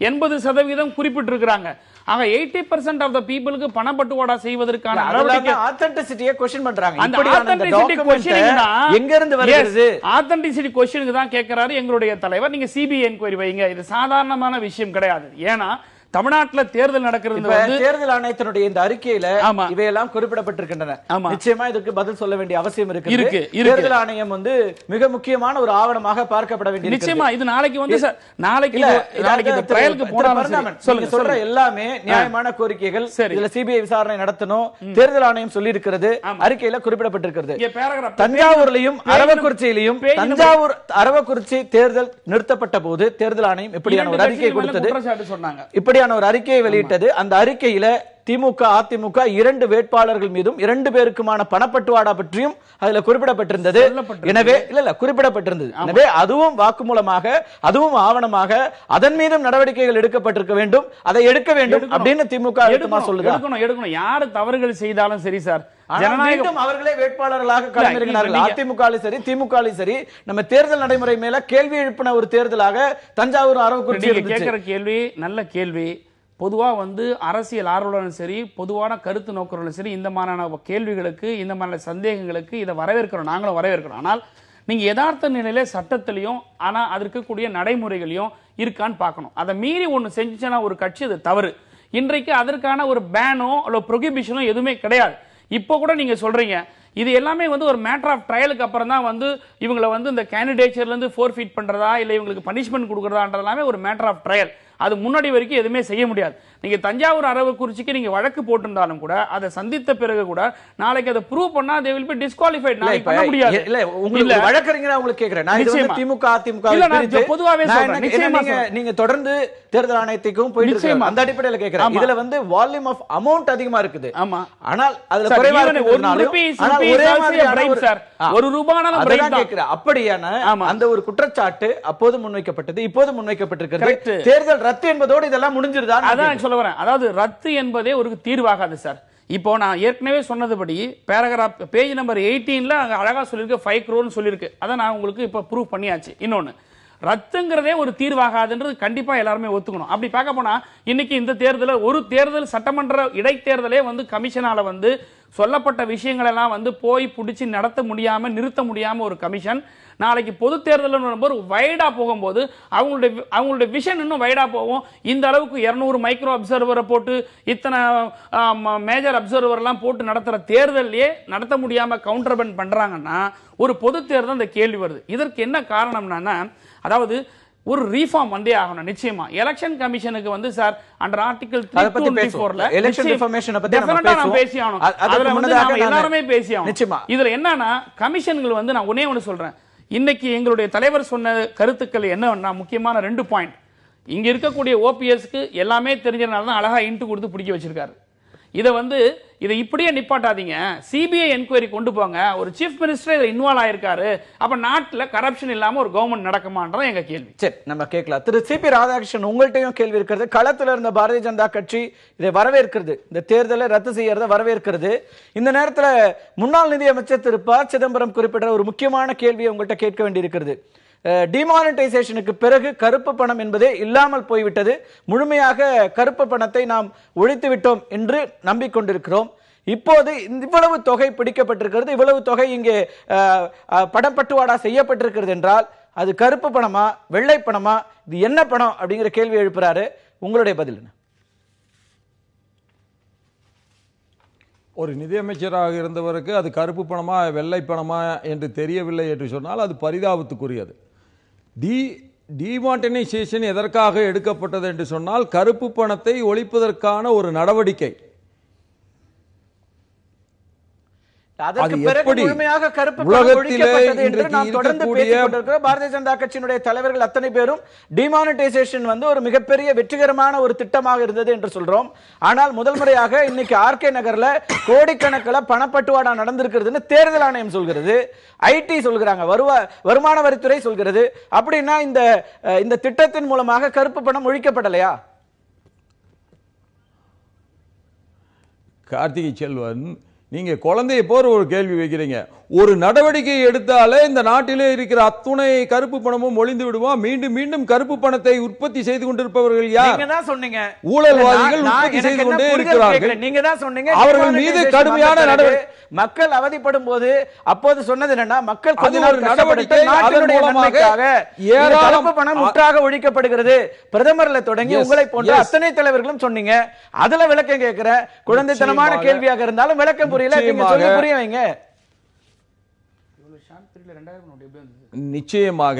80% குறிப்பிட்டிருக்கிறாங்க. ஆக 80% ஆஃப் த பீப்புளுக்கு பணப்பட்டுவாடா செய்வதற்கான நடவடிக்கை ஆத்தென்டிசிட்டியை क्वेश्चन பண்றாங்க. அந்த இப்படியான ஆத்தென்டிசிட்டி டாக்குமெண்ட் எங்க இருந்து வருது? ஆத்தென்டிசிட்டி क्वेश्चனுக்கு தான் கேக்குறாரு எங்களுடைய தலைவர். நீங்க சிபிஐ என்கொயரி வைங்க, இது சாதாரணமான விஷயம் கிடையாது. ஏன்னா தமிழ்நாட்டில் தேர்தல் நடக்கிறது வந்து தேர்தல் ஆணையத்தினுடைய இந்த அறிக்கையில இவையெல்லாம் குறிப்பிடப்பட்டிருக்கின்றன. நிச்சயமா இதுக்கு பதில் சொல்ல வேண்டிய அவசியம் இருக்கு. தேர்தல் ஆணையம் வந்து மிக முக்கியமான ஒரு ஆவணமாக பார்க்கப்பட வேண்டியது. நிச்சயமா இது நாளைக்கு வந்து நாளைக்கு இந்த ட்ரையலுக்கு போறாங்க. சொல்ற எல்லாமே நியாயமான கோரிக்கைகள். இதுல சிபிஐ விசாரணை நடத்தணும் தேர்தல் ஆணையம் சொல்லி இருக்கிறது, அறிக்கையில குறிப்பிடப்பட்டிருக்கிறது. தஞ்சாவூர்லயும் அரவக்குறிச்சியிலையும் தஞ்சாவூர் அரவக்குறிச்சி தேர்தல் நிறுத்தப்பட்ட போது தேர்தல் ஆணையம் இப்படியான ஒரு அறிக்கை கொடுத்தது, இப்படி ஒரு அறிக்கையை வெளியிட்டது. அந்த அறிக்கையில திமுக அதிமுக 2 வேட்பாளர்கள் மீதும் 2 பேருக்குமான பணப்பட்டுவாடா பற்றியும் அதுல குறிப்பிடப்பட்டிருந்தது. எனவே குறிப்பிடப்பட்டிருந்தது. எனவே அதுவும் வாக்குமூலமாக, அதுவும் ஆவணமாக அதன் மீதும் நடவடிக்கைகள் எடுக்கப்பட்டிருக்க வேண்டும், அதை எடுக்க வேண்டும் அப்படின்னு திமுக அழுத்தமா சொல்லுது. எடுக்கணும். யாரு தவறுகள் செய்தாலும் சரி சார், ஜனநாயகம் அவர்களே வேட்பாளர்களாக களமிறங்கினார்கள். அதிமுக சரி திமுக சரி நம்ம தேர்தல் நடைமுறை மேல கேள்வி எழுப்பின ஒரு தேர்தலாக தஞ்சாவூர் அரவக்குறிச்சி கேட்கிற கேள்வி நல்ல கேள்வி. பொதுவா வந்து அரசியல் ஆர்வலரும் சரி, பொதுவான கருத்து நோக்கர்களும் சரி, இந்த மாதிரியான கேள்விகளுக்கு, இந்த மாதிரி சந்தேகங்களுக்கு இதை வரவேற்கிறோம், நாங்களும் வரவேற்கிறோம். ஆனால் நீங்க யதார்த்த நிலையில சட்டத்திலையும் ஆனா அதற்கு கூடிய நடைமுறைகளையும் இருக்கான்னு பார்க்கணும். அதை மீறி ஒண்ணு செஞ்சுச்சுன்னா ஒரு கட்சி அது தவறு. இன்றைக்கு அதற்கான ஒரு பேனோ அல்ல ப்ரொஹிபிஷனோ எதுவுமே கிடையாது. இப்போ கூட நீங்க சொல்றீங்க இது எல்லாமே வந்து ஒரு மேட்டர் ஆஃப் ட்ரையலுக்கு அப்புறம் தான் வந்து இவங்களை வந்து இந்த கேண்டிடேச்சர்ல இருந்து ஃபோர்ஃபீட் பண்றதா இல்ல இவங்களுக்கு பனிஷ்மெண்ட் கொடுக்கறதான்றதெல்லாமே ஒரு மேட்டர் ஆஃப் ட்ரையல். அது முன்னாடி வரைக்கும் எதுவுமே செய்ய முடியாது. நீங்க தஞ்சாவூர் அரவக்குறிச்சிக்கு நீங்க வழக்கு போட்டிருந்தாலும் கூட அதை சந்தித்த பிறகு கூட நாளைக்கு அதை ப்ரூவ் பண்ணா they will be disqualified. நாளைக்கு பண்ண முடியாது. இல்ல உங்களுக்கு வழக்கறிஞரா உங்களுக்கு கேக்குறேன். நான் இது வந்து திமுக அதிமுக இல்ல பொதுவாவே சொல்றேன். நிச்சயமா நீங்க தொடர்ந்து தேர்தல் ஆணையத்துக்கும் போயிட்டு இருக்கீங்க. அந்த அடிப்படையில கேக்குறேன். இதுல வந்து வால்யூம் ஆஃப் அமௌண்ட் அதிகமா இருக்குது. ஆமா. ஆனால் அதுல குறைவா இருக்குனாலும் ஒரே மாதிரியான சார் ₹1 பிரைப் தான் கேக்குறேன். அப்படியான அந்த ஒரு குற்றச்சாட்டு அப்போது முன்வைக்கப்பட்டது, இப்போது முன்வைக்கப்பட்டிருக்கிறது. தேர்தல் ரத்து என்பதோடு இதெல்லாம் முடிஞ்சிருதா? அதான் சொல்ல வரேன். அதாவது ரத்து என்பதே ஒரு தீர்வாகாது சார். இப்போ நான் ஏற்கனவே சொன்னதுபடி பேராகிராஃப் பேஜ் நம்பர் 18ல அங்க அழகா சொல்லிருக்கு 5 crore சொல்லிருக்கு. அதை நான் உங்களுக்கு இப்ப ப்ரூவ் பண்ணியாச்சு. இன்னொன்னு ரத்துங்கிறதே ஒரு தீர்வாகாதுன்றது கண்டிப்பா எல்லாருமே ஒத்துக்கணும். அப்படி பார்க்க போனா இன்னைக்கு இந்த தேர்தல ஒரு தேர்தல் சட்டமன்ற இடைத்தேர்தலே வந்து கமிஷனால வந்து சொல்லப்பட்ட விஷயங்கள் எல்லாம் வந்து போய் பிடிச்சி நடத்த முடியாம நிறுத்த முடியாம ஒரு கமிஷன் நாளைக்கு பொது தேர்தல் வரும்போது வைடா போகும்போது அவங்களுடைய விஷன் இன்னும் வைடா போகும். இந்த அளவுக்கு 200 மைக்ரோ அப்சர்வரை போட்டு இத்தனை மேஜர் அப்சர்வர் எல்லாம் போட்டு நடத்துற தேர்தலையே நடத்த முடியாம கவுண்டர்பண்ட் பண்றாங்கன்னா ஒரு பொது தேர்தல் இந்த கேள்வி வருது. இதற்கு என்ன காரணம்னா அதாவது ஒரு ரீஃபார்ம் வந்தே ஆகணும். நிச்சயமா எலெக்ஷன் கமிஷனுக்கு வந்து சார் அண்டர் ஆர்டிகல் 324ல எலெக்ஷன் ரிஃபார்மேஷன் பத்தி நம்ம பேசியானோம். அதுல வந்து நாம எல்லாரும் பேசியானோம். நிச்சயமா இதுல என்னன்னா கமிஷன்கள் வந்து நான் ஒண்ணே சொல்றேன். இன்னைக்கு எங்களுடைய தலைவர் சொன்ன கருத்துக்கள் என்னன்னா முக்கியமான 2 பாயிண்ட். இங்க இருக்கக்கூடிய ஓபிஎஸ்க்கு எல்லாமே தெரிஞ்சனால தான் அழகா இன்ட்டு கொடுத்து பிடிக்க வச்சிருக்காரு. இதை இப்படியே நிப்பாட்டாதீங்க, சிபிஐ என்கொயரி கொண்டு போங்க. ஒரு சீஃப் மினிஸ்டர் இதில் இன்வால்வ் ஆயிருக்காரு, அப்ப நாட்டில் கரப்ஷன் இல்லாம ஒரு கவர்மெண்ட் நடக்குமான்றதான் எங்க கேள்வி. சரி, நம்ம கேட்கலாம். திரு சிபி ராதாகிருஷ்ணன், உங்கள்கிட்டையும் கேள்வி இருக்கிறது. களத்தில் இருந்த பாரதிய ஜனதா கட்சி இதை வரவேற்கிறது, இந்த தேர்தலை ரத்து செய்யறத வரவேற்கிறது. இந்த நேரத்தில் முன்னாள் நிதியமைச்சர் திரு ப சிதம்பரம் குறிப்பிட்ட ஒரு முக்கியமான கேள்வியை உங்கள்கிட்ட கேட்க வேண்டியிருக்கிறது. டிமானிட்டைசேஷனுக்கு பிறகு கருப்பு பணம் என்பதே இல்லாமல் போய்விட்டது, முழுமையாக கருப்பு பணத்தை நாம் ஒழித்து விட்டோம் என்று நம்பிக்கொண்டிருக்கிறோம். இப்போது இவ்வளவு தொகை பிடிக்கப்பட்டிருக்கிறது, இவ்வளவு தொகை இங்கே பணப்பட்டுவாடா செய்யப்பட்டிருக்கிறது என்றால் அது கருப்பு பணமா வெள்ளை பணமா, இது என்ன பணம் அப்படிங்கிற கேள்வி எழுப்புறாரு. உங்களுடைய பதில் என்ன? ஒரு நிதியமைச்சராக இருந்தவருக்கு அது கருப்பு பணமா வெள்ளை பணமா என்று தெரியவில்லை என்று சொன்னால் அது பரிதாபத்துக்குரியது. டிமானிட்டைசேஷன் எதற்காக எடுக்கப்பட்டது என்று சொன்னால் கருப்பு பணத்தை ஒழிப்பதற்கான ஒரு நடவடிக்கை. அதற்கு பிறகு முழுமையாக கருப்பு பணம் ஒழிக்கப்பட்டது என்று நாம் தொடர்ந்து பேசிக் கொண்டிருக்கிறோம். பாரதிய ஜனதா கட்சியினுடைய தலைவர்கள் அத்தனை பேரும் டிமானிட்டைசேஷன் வந்து ஒரு மிகப்பெரிய வெற்றிகரமான ஒரு திட்டமாக இருந்தது என்று சொல்றோம். ஆனால் முதல் முறையாக இன்னைக்கு ஆர்கே நகர்ல கோடிக்கணக்கில் பணப்பட்டுவாடா நடந்திருக்கிறதுன்னு தேர்தல் ஆணையம் சொல்கிறது, ஐடி சொல்கிறாங்க, வருமான வரித்துறை சொல்கிறது. அப்படின்னா இந்த திட்டத்தின் மூலமாக கருப்பு பணம் ஒழிக்கப்படலையா? கார்த்திகை செல்வன், நீங்க குழந்தையை போற ஒரு கேள்வி வைக்கிறீங்க. ஒரு நடவடிக்கை எடுத்தாலே இந்த நாட்டிலே இருக்கிற அத்துணை கருப்பு பணமும் ஒளிந்து விடுவோம். மீண்டும் மீண்டும் கருப்பு பணத்தை உற்பத்தி செய்து கொண்டிருப்பவர்கள் யார்? நீங்க தான் சொன்னீங்க. ஊழல்வாதிகள் உற்பத்தி செய்து கொண்டே இருக்கிறார்கள். நீங்க தான் சொன்னீங்க அவர்கள் மீது கடுமையான நடவடிக்கை. மக்கள் அவதிப்படும் போது அப்போது சொன்னது என்னன்னா, மக்கள் கொஞ்ச அது நாள் ஒரு நடவடிக்கை. அதன் மூலமாக ஏராளம் பணம் முற்றாக ஒழிக்கப்படுகிறது. பிரதமர்ல தொடங்கி உங்களை போன்ற அத்தனை தலைவர்களும் சொன்னீங்க. அதுல விளக்கம் கேட்கிற குழந்தைத்தனமான கேள்வியாக இருந்தாலும் விளக்கம் புரியல. நீங்க சொல்லி புரிய வைங்க. நிச்சயமாக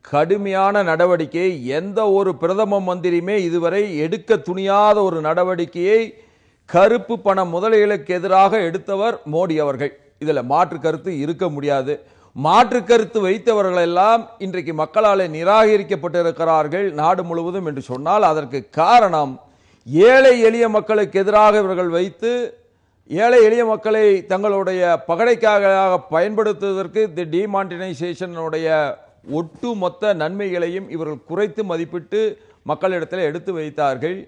கடுமையான நடவடிக்கை. எந்த ஒரு பிரதம மந்திரியுமே இதுவரை எடுக்க துணியாத ஒரு நடவடிக்கையை கருப்பு பண முதலைகளுக்கு எதிராக எடுத்தவர் மோடி அவர்கள். இதுல மாற்று கருத்து இருக்க முடியாது. மாற்று கருத்து வைத்தவர்கள் எல்லாம் இன்றைக்கு மக்களால் நிராகரிக்கப்பட்டிருக்கிறார்கள் நாடு முழுவதும் என்று சொன்னால் அதற்கு காரணம் ஏழை எளிய மக்களுக்கு எதிராக இவர்கள் வைத்து ஏழை எளிய மக்களை தங்களுடைய பகடைக்காக பயன்படுத்துவதற்கு தி டிமானிட்டைசேஷனுடைய ஒட்டுமொத்த நன்மைகளையும் இவர்கள் குறைத்து மதிப்பிட்டு மக்களிடத்தில் எடுத்து வைத்தார்கள்.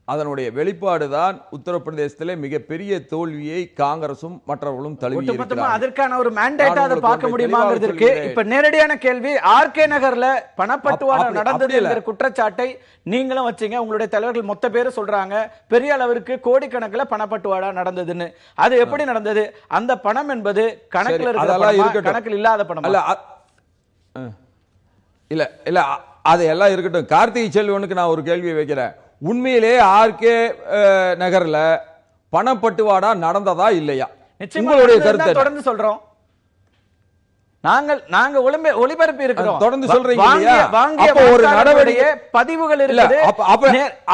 அதனுடைய வெளிப்பாடுதான் உத்தரப்பிரதேசத்திலே மிகப்பெரிய தோல்வியை காங்கிரசும் மற்றவர்களும் தழுவி இருக்கிறார்கள். அதற்கான ஒரு மேண்டேட் அதை பார்க்க முடியுமாங்கிறது இருக்கு. இப்ப நேரடியான கேள்வி, ஆர்கே நகர்ல பணப்பட்டுவாடா நடந்தது என்கிற குற்றச்சாட்டை நீங்களும் வச்சீங்க. உங்களுடைய தலைவர்கள் மொத்த பேரு சொல்றாங்க பெரிய அளவிற்கு கோடிக்கணக்கில் பணப்பட்டுவாடா நடந்ததுன்னு. அது எப்படி நடந்தது? அந்த பணம் என்பது கணக்கில் இருக்கிற கணக்கில் இல்லாத பணம் இல்ல இல்ல அதெல்லாம் இருக்கட்டும். கார்த்திகை செல்வனுக்கு நான் ஒரு கேள்வி வைக்கிறேன். உண்மையிலே ஆர்கே நகர்ல பணப்பட்டுவாடா நடந்ததா இல்லையா? உங்களுடைய கருத்து தொடர்ந்து சொல்றோம். நாங்க ஒளிபரப்பி இருக்கிறோம். தொடர்ந்து சொல்றீங்க இல்லையா? அப்ப ஒரு நடவடிக்கை பதிவுகள் இருக்குது.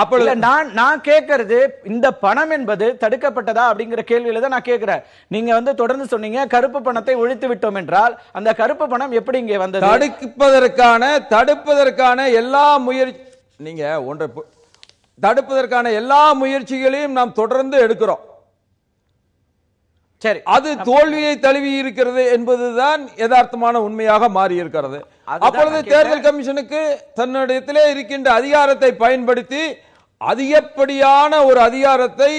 அப்ப நான் கேட்கறது இந்த பணம் என்பது தடுக்கப்பட்டதா அப்படிங்கிற கேள்வியில தான் நான் கேட்கிறேன். நீங்க தொடர்ந்து சொன்னீங்க கருப்பு பணத்தை ஒழித்து விட்டோம் என்றால் அந்த கருப்பு பணம் எப்படி இங்கே வந்தது? தடுப்பதற்கான எல்லா முயற்சி நீங்க ஒன்றை தடுப்பதற்கான எல்லா முயற்சிகளையும் நாம் தொடர்ந்து எடுக்கிறோம். சரி, அது தோல்வியை தழுவி இருக்கிறது என்பதுதான் யதார்த்தமான உண்மையாக மாறி இருக்கிறது. அப்பொழுது தேர்தல் கமிஷனுக்கு தன்னிடத்திலே இருக்கின்ற அதிகாரத்தை பயன்படுத்தி அதிகப்படியான ஒரு அதிகாரத்தை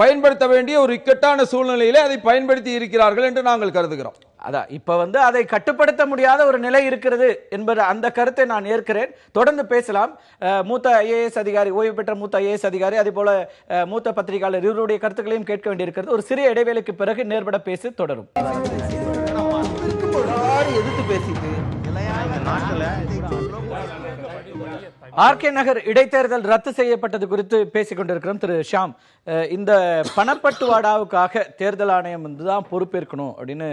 பயன்படுத்த வேண்டிய ஒரு இக்கட்டான சூழ்நிலையிலே அதை பயன்படுத்தி இருக்கிறார்கள் என்று நாங்கள் கருதுகிறோம். அதான் இப்ப அதை கட்டுப்படுத்த முடியாத ஒரு நிலை இருக்கிறது என்பது அந்த கருத்தை நான் ஏற்கிறேன். தொடர்ந்து பேசலாம். மூத்த ஐஏஎஸ் அதிகாரி, ஓய்வு பெற்ற மூத்த ஐஏஎஸ் அதிகாரி, அதே போல மூத்த பத்திரிகையாளர் இருவருடைய கருத்துக்களையும் கேட்க வேண்டியிருக்கிறது. ஒரு சிறிய இடைவேளைக்கு பிறகு நேர்பட பேசி தொடரும். ஆர்கே நகர் இடைத்தேர்தல் ரத்து செய்யப்பட்டது குறித்து பேசிக் கொண்டிருக்கிறோம். திரு ஷாம், இந்த பணப்பட்டுவாடாவுக்காக தேர்தல் ஆணையம் தான் பொறுப்பேற்கணும் அப்படின்னு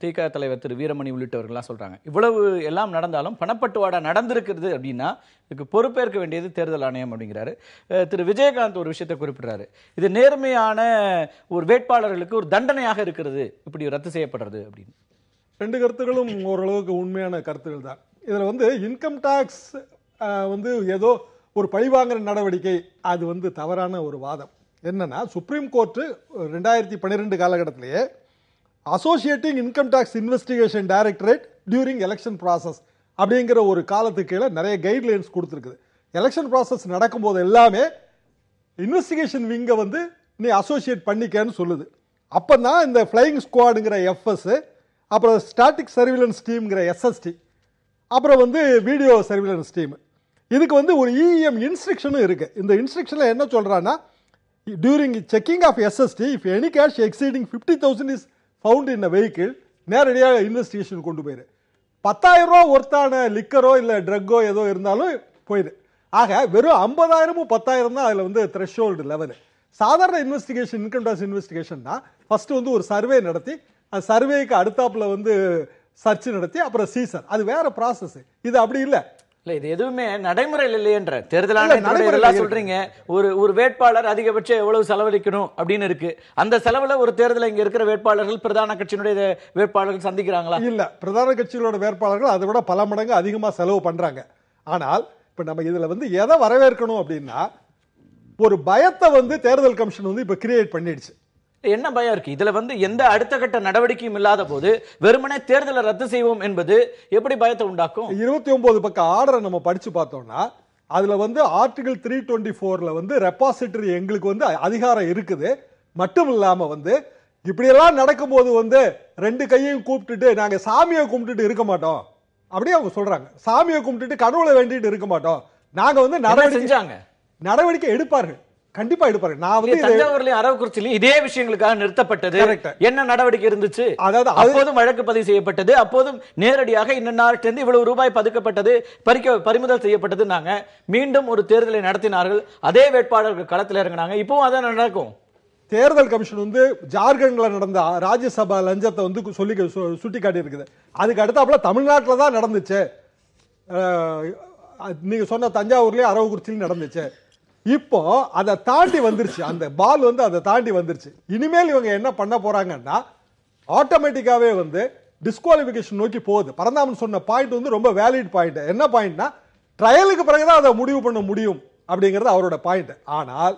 திக தலைவர் திரு வீரமணி உள்ளிட்டவர்கள்லாம் சொல்றாங்க. இவ்வளவு எல்லாம் நடந்தாலும் பணப்பட்டுவாடா நடந்திருக்கிறது அப்படின்னா இதுக்கு பொறுப்பேற்க வேண்டியது தேர்தல் ஆணையம் அப்படிங்கிறாரு. திரு விஜயகாந்த் ஒரு விஷயத்தை குறிப்பிடுறாரு, இது நேர்மையான ஒரு வேட்பாளர்களுக்கு ஒரு தண்டனையாக இருக்கிறது இப்படி ரத்து செய்யப்படுறது அப்படின்னு. ரெண்டு கருத்துக்களும் ஓரளவுக்கு உண்மையான கருத்துக்கள் தான். இதுல இன்கம் டாக்ஸ் ஏதோ ஒரு பழிவாங்கிற நடவடிக்கை, அது தவறான ஒரு வாதம். என்னன்னா, சுப்ரீம் கோர்ட்டு 2012 காலகட்டத்திலேயே associating income tax investigation directorate during election process அப்படிங்கிற ஒரு காலத்துக்கு கீழே நிறைய கைட்லைன்ஸ் கொடுத்துருக்குது. எலெக்ஷன் ப்ராசஸ் நடக்கும்போது எல்லாமே இன்வெஸ்டிகேஷன் விங்கை நீ அசோசியேட் பண்ணிக்கன்னு சொல்லுது. அப்பதான் இந்த ஃப்ளையிங் ஸ்குவாடுங்கிற எஃப்எஸ், அப்புறம் ஸ்டாட்டிக் சர்வீலன்ஸ் டீம்ங்கிற எஸ்எஸ்டி, அப்புறம் வீடியோ சர்வீலன்ஸ் டீம், இதுக்கு ஒரு இஎம் இன்ஸ்ட்ரக்ஷனும் இருக்கு. இந்த இன்ஸ்ட்ரக்ஷன்ல என்ன சொல்றான்னா, during checking of SST if any cash exceeding 50,000 is found in a vehicle, நேரடியாக இன்வெஸ்டிகேஷன் கொண்டு போயிரு. 10,000 ரூபா ஒருத்தான லிக்கரோ இல்லை ட்ரக்கோ ஏதோ இருந்தாலும் போயிரு. ஆக வெறும் 50,000 10,000 தான் அதில் த்ரெஷ்ஹோல்டு லெவலு. சாதாரண இன்வெஸ்டிகேஷன், இன்கம் டாக்ஸ் இன்வெஸ்டிகேஷன்னா ஃபர்ஸ்ட் ஒரு சர்வே நடத்தி, அந்த சர்வேக்கு அடுத்தாப்புல சர்ச் நடத்தி அப்புறம் சீசர், அது வேற ப்ராசஸ். இது அப்படி இல்லை. இது எதுவுமே நடைமுறையில் இல்லையென்ற தேர்தல் ஆணையம் சொல்றீங்க. ஒரு வேட்பாளர் அதிகபட்சம் எவ்வளவு செலவழிக்கணும் அப்படின்னு இருக்கு. அந்த செலவுல ஒரு தேர்தல் இங்க இருக்கிற வேட்பாளர்கள் பிரதான கட்சியினுடைய வேட்பாளர்கள் சந்திக்கிறாங்களா? இல்ல, பிரதான கட்சிகளோட வேட்பாளர்கள் அதை விட பல மடங்கு அதிகமா செலவு பண்றாங்க. ஆனால் இப்ப நம்ம இதுல எதை வரவேற்கணும் அப்படின்னா, ஒரு பயத்தை தேர்தல் கமிஷன் இப்ப கிரியேட் பண்ணிடுச்சு. என்ன பயம் இருக்கு இதுல? எந்த அடுத்த கட்ட நடவடிக்கையும் இல்லாத போது வெறுமனே தேர்தலை ரத்து செய்வோம் என்பது எப்படி பயத்தை உண்டாக்கும்? 29 பக்க ஆர்டரை நம்ம படிச்சு பார்த்தோம்னா, அதுல ஆர்டிகல் 324ல ரெபாசிட்டரி எங்களுக்கு அதிகாரம் இருக்குது. மட்டும் இல்லாம இப்படியெல்லாம் நடக்கும்போது வந்து ரெண்டு கையையும் கூப்பிட்டுட்டு நாங்க சாமியை கும்பிட்டுட்டு இருக்க மாட்டோம் அப்படியே அவங்க சொல்றாங்க. சாமியை கும்பிட்டுட்டு கடவுளை வேண்டிட்டு இருக்க மாட்டோம், நாங்க வந்து நடவடிக்கை எடுப்பார்கள், கண்டிப்பா எடுப்பார்கள். நான் வந்து தஞ்சாவூர்லயும் அரவக்குறிச்சியிலும் இதே விஷயங்களுக்காக நிறுத்தப்பட்டது. என்ன நடவடிக்கை இருந்துச்சு? அதாவது அப்போதும் வழக்கு பதிவு செய்யப்பட்டது, அப்போதும் நேரடியாக இன்னும் இவ்வளவு ரூபாய் பதுக்கப்பட்டது, பறிமுதல் செய்யப்பட்டது. மீண்டும் ஒரு தேர்தலை நடத்தினார்கள், அதே வேட்பாளர்கள் களத்தில் இறங்கினாங்க. இப்பவும் அதான் நடக்கும். தேர்தல் கமிஷன் வந்து ஜார்க்கண்ட்ல நடந்த ராஜ்யசபா லஞ்சத்தை வந்து சுட்டி காட்டி இருக்குது. அதுக்கு அடுத்தாப்புல தமிழ்நாட்டில் தான் நடந்துச்சு. நீங்க சொன்ன தஞ்சாவூர்லயும் அரவக்குறிச்சியிலும் நடந்துச்சு. இப்போ அதை தாண்டி வந்துருச்சு, அந்த பால் வந்து அதை தாண்டி வந்துருச்சு. இனிமேல் இவங்க என்ன பண்ண போறாங்கன்னா ஆட்டோமேட்டிக்காவே வந்து டிஸ்குவாலிபிகேஷன் நோக்கி போகுது. பரந்தாமன் சொன்ன பாயிண்ட் வந்து ரொம்ப வேலிட் பாயிண்ட். என்ன பாயிண்ட்னா ட்ரையலுக்கு பிறகுதான் அதை முடிவு பண்ண முடியும் அப்படிங்கிறது அவரோட பாயிண்ட். ஆனால்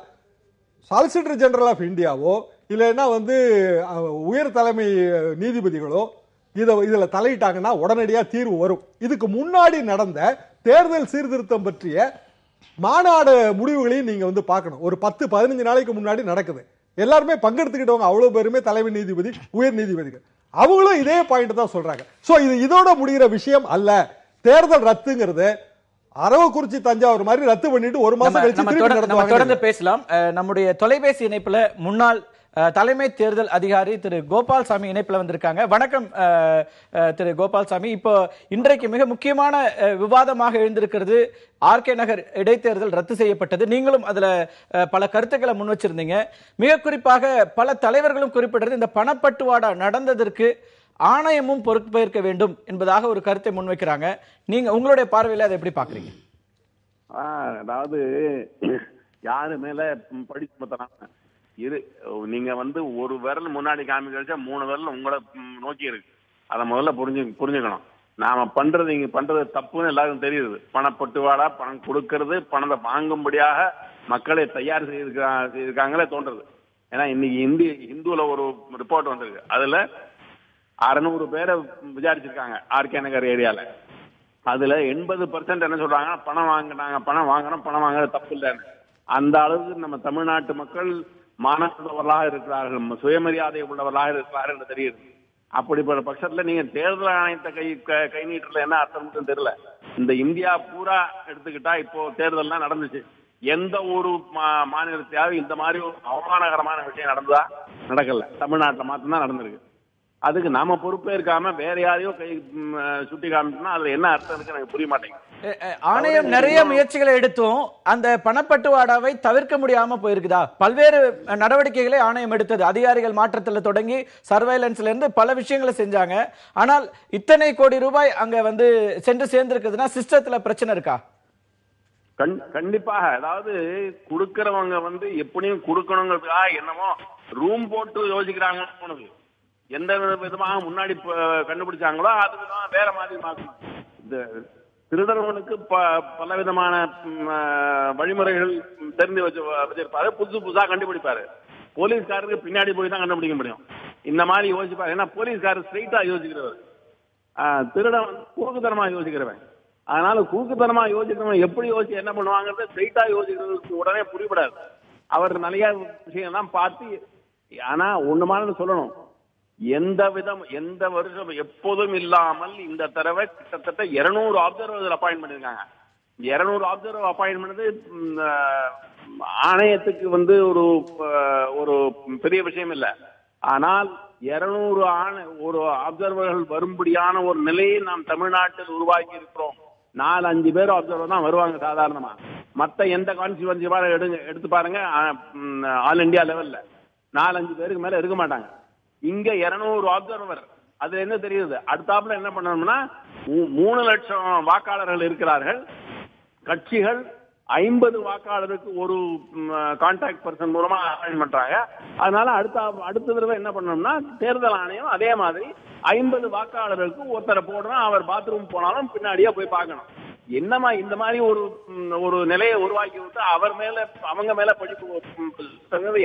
சாலிசிட்டர் ஜெனரல் ஆஃப் இந்தியாவோ இல்லைன்னா வந்து உயர் தலைமை நீதிபதிகளோ இதுல தலையிட்டாங்கன்னா உடனடியா தீர்வு வரும். இதுக்கு முன்னாடி நடந்த தேர்தல் சீர்திருத்தம் பற்றிய மாநாடு முடிவுகளையும் நீங்க வந்து பார்க்கணும். ஒரு 10-15 நாளைக்கு முன்னாடி நடக்குது. எல்லாருமே பங்கெடுத்துக்கிட்டவங்க அவ்வளவு பேருமே தலைமை நீதிபதி, உயர் நீதிபதிகள், அவங்களும் இதே பாயிண்ட் தான் சொல்றாங்க. சோ இது இதோட முடிகிற விஷயம் அல்ல. தேர்தல் ரத்துங்கிறது அரவக்குறிச்சி தஞ்சாவூர் மாதிரி ரத்து பண்ணிட்டு ஒரு மாசம் கழிச்சு தொடர்ந்து பேசலாம். நம்முடைய தொலைபேசி இணைப்புல முன்னாள் தலைமை தேர்தல் அதிகாரி திரு கோபால்சாமி இணைப்புல வந்திருக்காங்க. வணக்கம் திரு கோபால்சாமி. இப்போ இன்றைக்கு மிக முக்கியமான விவாதமாக எழுந்திருக்கிறது ஆர்கே நகர் இடைத்தேர்தல் ரத்து செய்யப்பட்டது. நீங்களும் அதுல பல கருத்துக்களை முன் வச்சிருந்தீங்க. மிக குறிப்பாக பல தலைவர்களும் குறிப்பிடுறது இந்த பணப்பட்டுவாடா நடந்ததற்கு ஆணையமும் பொறுப்பேற்க வேண்டும் என்பதாக ஒரு கருத்தை முன்வைக்கிறாங்க. நீங்க உங்களுடைய பார்வையில அதை எப்படி பாக்குறீங்க? அதாவது யாரு மேல படிச்சு நீங்க வந்து ஒரு விரல் முன்னாடி காமிக்க 3 விரல் உங்களை நோக்கி இருக்கு. அதை முதல்ல புரிஞ்சுக்கணும். நாம பண்றது இங்க பண்றது தப்புன்னு எல்லாருக்கும் தெரியுது. பணப்பட்டுவாடா, பணம் கொடுக்கறது, பணத்தை வாங்கும்படியாக மக்களை தயார் செய்திருக்காங்களே தோன்றது. ஏன்னா இன்னைக்கு இந்துல ஒரு ரிப்போர்ட் வந்திருக்கு. அதுல 600 பேரை விசாரிச்சிருக்காங்க ஆர்கே நகர் ஏரியால. அதுல 80% என்ன சொல்றாங்க, பணம் வாங்கினாங்க, பணம் வாங்குறது தப்பு இல்லைன்னு. அந்த அளவுக்கு நம்ம தமிழ்நாட்டு மக்கள் மானமுள்ளவர்களாக இருக்கிறார்கள், சுயமரியாதை உள்ளவர்களாக இருக்கிறார்கள் என்று தெரியுது. அப்படிப்பட்ட பட்சத்துல நீங்க தேர்தல் ஆணையத்தை கை நீட்டல என்ன அர்த்தம் தெரியல. இந்த இந்தியா பூரா எடுத்துக்கிட்டா இப்போ தேர்தல் நடந்துச்சு. எந்த ஒரு மாநிலத்தையாவது இந்த மாதிரி ஒரு அவமானகரமான விஷயம் நடக்கல. தமிழ்நாட்டில் மாத்திரம் நடந்திருக்கு. அதுக்கு நாம பொறுப்பே இருக்காம வேற யாரையோ கை சுட்டி காமிச்சோம்னா அதுல என்ன அர்த்தம் இருக்கு எனக்கு புரிய மாட்டேங்குது. ஆணையம் நிறைய முயற்சிகளை எடுத்தும் அந்த பணப்பட்டுவாடாவை தவிர்க்க முடியாம போயிருக்குதா? பல்வேறு நடவடிக்கைகளை ஆணையம் எடுத்தது. அதிகாரிகள் மாற்றத்துல தொடங்கி சர்வைலன்ஸ்ல இருந்து பல விஷயங்களை செஞ்சாங்க. ஆனால் இத்தனை கோடி ரூபாய் அங்க வந்து சென்று சேர்ந்திருக்குதுன்னா சிஸ்டத்துல பிரச்சனை இருக்கா? கண்டிப்பாக. அதாவது கொடுக்கறவங்க வந்து எப்படியும் கொடுக்கணுங்கிறதுக்காக என்னமோ ரூம் போட்டு யோசிக்கிறாங்க. எந்த விதமாக முன்னாடி கண்டுபிடிச்சாங்களோ அது வேற மாதிரி மாற்றணும். இந்த திருடர்களுக்கு பல விதமான வழிமுறைகள் தெரிந்து வச்சிருப்பாரு. புதுசா கண்டுபிடிப்பாரு. போலீஸ்காரருக்கு பின்னாடி போய் தான் கண்டுபிடிக்க முடியும். இந்த மாதிரி யோசிப்பாரு. ஏன்னா போலீஸ்காரர் ஸ்ட்ரெயிட்டா யோசிக்கிறவர், திருடன் வந்து குறுக்குத்தனமா யோசிக்கிறவன். அதனால குறுக்குத்தனமா யோசிக்கிறவன் எப்படி யோசிச்சு என்ன பண்ணுவாங்கிறது ஸ்ட்ரெயிட்டா யோசிக்கிறதுக்கு உடனே புரியப்படாது. அவர் நிறைய விஷயம் தான் பார்த்து. ஆனா ஒண்ணுமான சொல்லணும், எந்த வருஷம் எப்போதும் இல்லாமல் இந்த தடவை கிட்டத்தட்ட 200 அப்சர்வர் அப்பாயின்ட் பண்ணிருக்காங்க. 200 அப்சர்வர் அப்பாயின்ட் பண்ணது ஆணையத்துக்கு வந்து ஒரு பெரிய விஷயம் இல்லை. ஆனால் 200 ஒரு அப்சர்வர்கள் வரும்படியான ஒரு நிலையை நாம் தமிழ்நாட்டில் உருவாக்கி இருக்கிறோம். 4-5 பேர் அப்சர்வர் தான் வருவாங்க சாதாரணமா. மற்ற எந்த கான்ஸ்டிட்யூன்சி எடுத்து பாருங்க, ஆல் இண்டியா லெவல்ல 4-5 பேருக்கு மேல இருக்க மாட்டாங்க. இங்க 200 அப்சர்வர். அதுல என்ன தெரியுது, அடுத்தாப்புல என்ன பண்ணணும்னா 3 லட்சம் வாக்காளர்கள் இருக்கிறார்கள். கட்சிகள் 50 வாக்காளருக்கு ஒரு கான்டாக்ட் பர்சன் மூலமா அப்பாயின்ட் பண்றாங்க. அதனால அடுத்த தடவை என்ன பண்ணணும்னா தேர்தல் ஆணையம் அதே மாதிரி 50 வாக்காளருக்கு ஒருத்தரை போடணும். அவர் பாத்ரூம் போனாலும் பின்னாடியே போய் பார்க்கணும். என்னமா இந்த மாதிரி ஒரு நிலையை உருவாக்கி விட்டு அவங்க மேல படிப்பு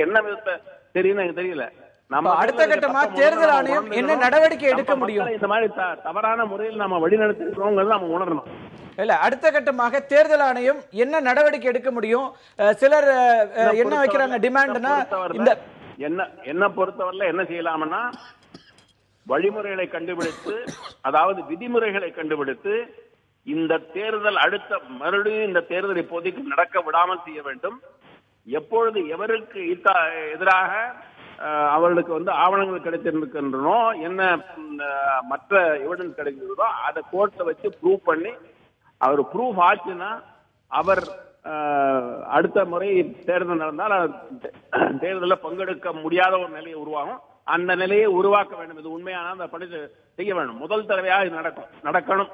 என்ன விதத்தை தெரியும் எனக்கு தெரியல. நம்ம அடுத்த கட்டமா தேர்தல் ஆணையம் என்ன நடவடிக்கை எடுக்க முடியும்? இந்த மாதிரி தவறான முறையில் நம்ம வழிநடத்திருக்கிறோம் நம்ம உணரணும். இல்ல, அடுத்த கட்டமாக தேர்தல் ஆணையம் என்ன நடவடிக்கை எடுக்க முடியும்? சிலர் என்ன வைக்கிறாங்க டிமாண்ட்னா, என்ன பொறுத்தவரையில என்ன செய்யலாம்னா வழிமுறைகளை கண்டுபிடித்து, அதாவது விதிமுறைகளை கண்டுபிடித்து, இந்த தேர்தல் மறுபடியும் இந்த தேர்தல் இப்போதைக்கு நடக்க விடாமல் செய்ய வேண்டும். எப்பொழுது எவருக்கு எதிராக அவர்களுக்கு ஆவணங்கள் கிடைத்திருக்கின்றனோ, என்ன மற்ற எவிடன்ஸ் கிடைக்கிறதோ அதை கோர்ட்ல வச்சு ப்ரூவ் பண்ணி, அவர் ப்ரூவ் ஆச்சுன்னா அவர் அடுத்த முறை தேர்தல் நடந்தால் தேர்தலில் பங்கெடுக்க முடியாத ஒரு நிலையை உருவாகும். அந்த நிலையை உருவாக்க வேண்டும். இது உண்மையான அந்த பணி செய்ய வேண்டும். முதல் தடவையாக இது நடக்கணும்.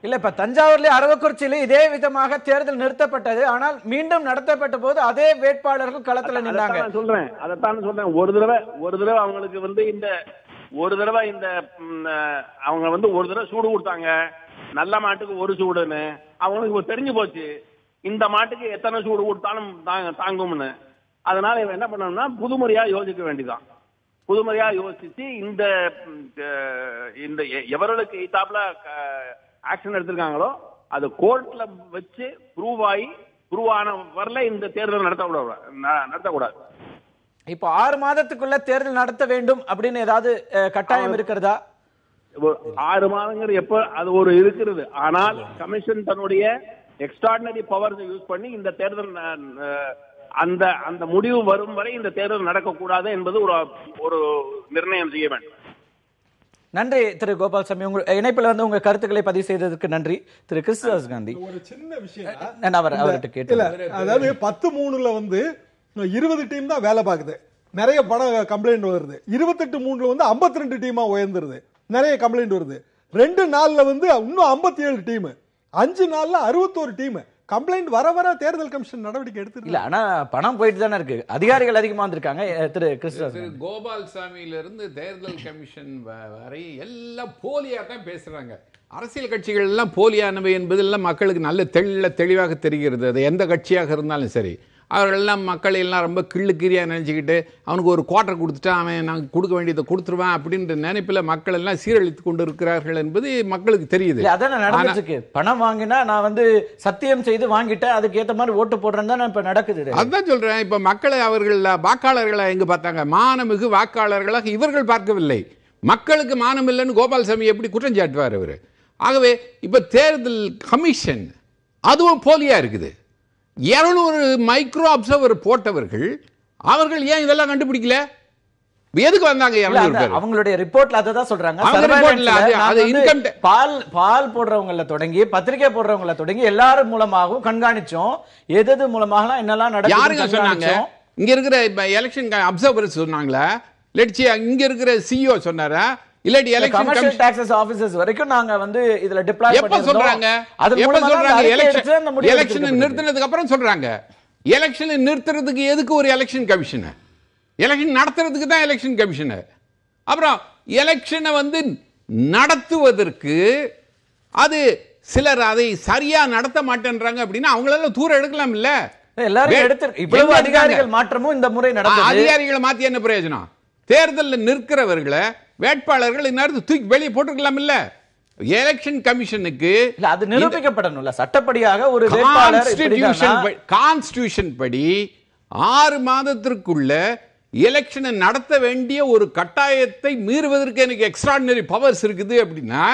இல்ல, இப்ப தஞ்சாவூர்ல அரவக்குறிச்சியில இதே விதமாக தேர்தல் நிறுத்தப்பட்டது. ஆனால் மீண்டும் நடத்தப்பட்ட போது அதே வேட்பாளர்கள் களத்துல நின்றாங்க. அதைத்தான் சொல்றேன். ஒரு தடவை அவங்களுக்கு இந்த அவங்க ஒரு தடவை சூடு கொடுத்தாங்க. நல்ல மாட்டுக்கு ஒரு சூடுன்னு அவங்களுக்கு தெரிஞ்சு போச்சு. இந்த மாட்டுக்கு எத்தனை சூடு கொடுத்தாலும் தாங்கும்னு. அதனால இவன் என்ன பண்ணணும்னா புதுமுறையா யோசிக்க வேண்டியதான். புதுமுறையா யோசிச்சு இந்த எவர்களுக்கு எய்தாப்ல ஆக்ஷன் எடுத்திருக்காங்களோ அது கோர்ட்ல வச்சு ப்ரூவ் ஆன வரல இந்த தேர்தல் நடத்தக்கூடாது. இப்போ 6 மாதத்துக்குள்ள தேர்தல் நடத்த வேண்டும் அப்படின்னு ஏதாவது கட்டாயம் இருக்கிறதா? 6 மாதங்கள் எப்ப அது ஒரு இருக்கிறது. ஆனால் கமிஷன் தன்னுடைய எக்ஸ்ட்ராடினரி பவர்ஸ் யூஸ் பண்ணி இந்த தேர்தல் அந்த முடிவு வரும் வரை இந்த தேர்தல் நடக்கக்கூடாது என்பது ஒரு நிர்ணயம் செய்ய வேண்டும். நன்றி திரு கோபால்சாமி, உங்க இணைப்பில் உங்க கருத்துக்களை பதிவு செய்ததற்கு நன்றி. திரு கிறிஸ்துதாஸ் காந்தி, ஒரு சின்ன விஷயம் அவர்கிட்ட கேட்டல, அதாவது 10-3 20 டீம் தான் வேலை பார்க்குது, நிறைய பண கம்ப்ளைண்ட் வருது. 28-3 52 டீமா உயர்ந்துருது, நிறைய கம்ப்ளைண்ட் வருது. 2 நாள்ல இன்னும் 57 டீம், 5 நாள்ல 61 டீம் கம்ப்ளைண்ட் வர தேர்தல் கமிஷன் நடவடிக்கை எடுத்து இல்ல. ஆனா பணம் போயிட்டு தானே இருக்கு, அதிகாரிகள் அதிகமா வந்திருக்காங்க. திரு கிறிஸ்துதாஸ், திரு கோபால்சாமியில இருந்து தேர்தல் கமிஷன் வரை எல்லாம் போலியா தான் பேசுறாங்க. அரசியல் கட்சிகள் எல்லாம் போலியானவை என்பதெல்லாம் மக்களுக்கு நல்ல தெளிவாக தெரிகிறது. அது எந்த கட்சியாக இருந்தாலும் சரி, அவர்களெல்லாம் மக்கள் எல்லாம் ரொம்ப கிள்ளுக்கிரியாக நினச்சிக்கிட்டு அவனுக்கு ஒரு குவார்ட்டர் கொடுத்துட்டா அவன் நாங்கள் கொடுக்க வேண்டியதை கொடுத்துருவேன் அப்படின்ற நினைப்பில் மக்கள் எல்லாம் சீரழித்து கொண்டு இருக்கிறார்கள் என்பது மக்களுக்கு தெரியுது. அதான் நடந்துருக்கு. பணம் வாங்கினா நான் சத்தியம் செய்து வாங்கிட்டேன், அதுக்கு ஏற்ற மாதிரி ஓட்டு போடுறேன் தான் இப்ப நடக்குது. அதுதான் சொல்றேன். இப்ப மக்களை அவர்கள் வாக்காளர்களை எங்க பார்த்தாங்க? மானமிகு வாக்காளர்களாக இவர்கள் பார்க்கவில்லை. மக்களுக்கு மானம் இல்லைன்னு கோபால்சாமி எப்படி குற்றம் சாட்டுவார் அவர்? ஆகவே இப்ப தேர்தல் கமிஷன் அதுவும் போலியா இருக்குது. 200 மைக்ரோ அப்சர்வர் போட்டவர்கள் அவர்கள் ஏன் இதெல்லாம் கண்டுபிடிக்கல? எதுக்கு வந்தாங்க? அவங்களுடைய ரிப்போர்ட்ல அததான் சொல்றாங்க. பால் போடுறவங்கள தொடங்கி பத்திரிகை போடுறவங்கள தொடங்கி எல்லாரும் மூலமாகவும் கண்காணிச்சோம். எது மூலமாக என்னெல்லாம் நடக்குது யாருங்க சொன்னாங்க? இங்க இருக்கிற எலெக்ஷன் அப்சர்வர்ஸ் சொன்னாங்களா? இங்க இருக்கிற சிஇஓ சொன்னாரா? இல்லாட்டி கமர்ஷியல் டாக்ஸஸ் ஆபீசர்ஸ் வரைக்கும் நாங்க இதுல டிப்ளாய் எப்ப சொல்றாங்க? எப்ப சொல்றாங்க? எலெக்ஷன் நிறுத்தினதுக்கு அப்புறம் சொல்றாங்க. எலெக்ஷன் நிறுத்துறதுக்கு எதுக்கு ஒரு எலெக்ஷன் கமிஷன்? எலெக்ஷன் நடத்துறதுக்கு தான் எலெக்ஷன் கமிஷன். அப்புறம் எலெக்ஷனை நடத்துவதற்கு அது சிலர் அதை சரியா நடத்த மாட்டேன்றாங்க அப்படின்னா அவங்களெல்லாம் தூர எடுக்கலாம் இல்ல? எல்லாரும் எடுத்து இவ்வளவு அதிகாரிகள் மாற்றமும் இந்த முறை நடந்தது. அதிகாரிகளை மாத்தி என்ன பிரயோஜனம்? தேர்தலில் நிற்கிறவர்களை வேட்பாளர்கள் இந்த தூக்கி வெளியே போட்டுக்கலாம் இல்ல? எலெக்ஷன் கமிஷனுக்கு அது நிரூபிக்கப்படணும்ல சட்டப்படியாக. ஒரு கான்ஸ்டிடியூஷன் படி 6 மாதத்திற்குள்ள எலெக்ஷனை நடத்த வேண்டிய ஒரு கட்டாயத்தை மீறுவதற்கு எனக்கு எக்ஸ்ட்ராடினரி பவர்ஸ் இருக்குது அப்படின்னா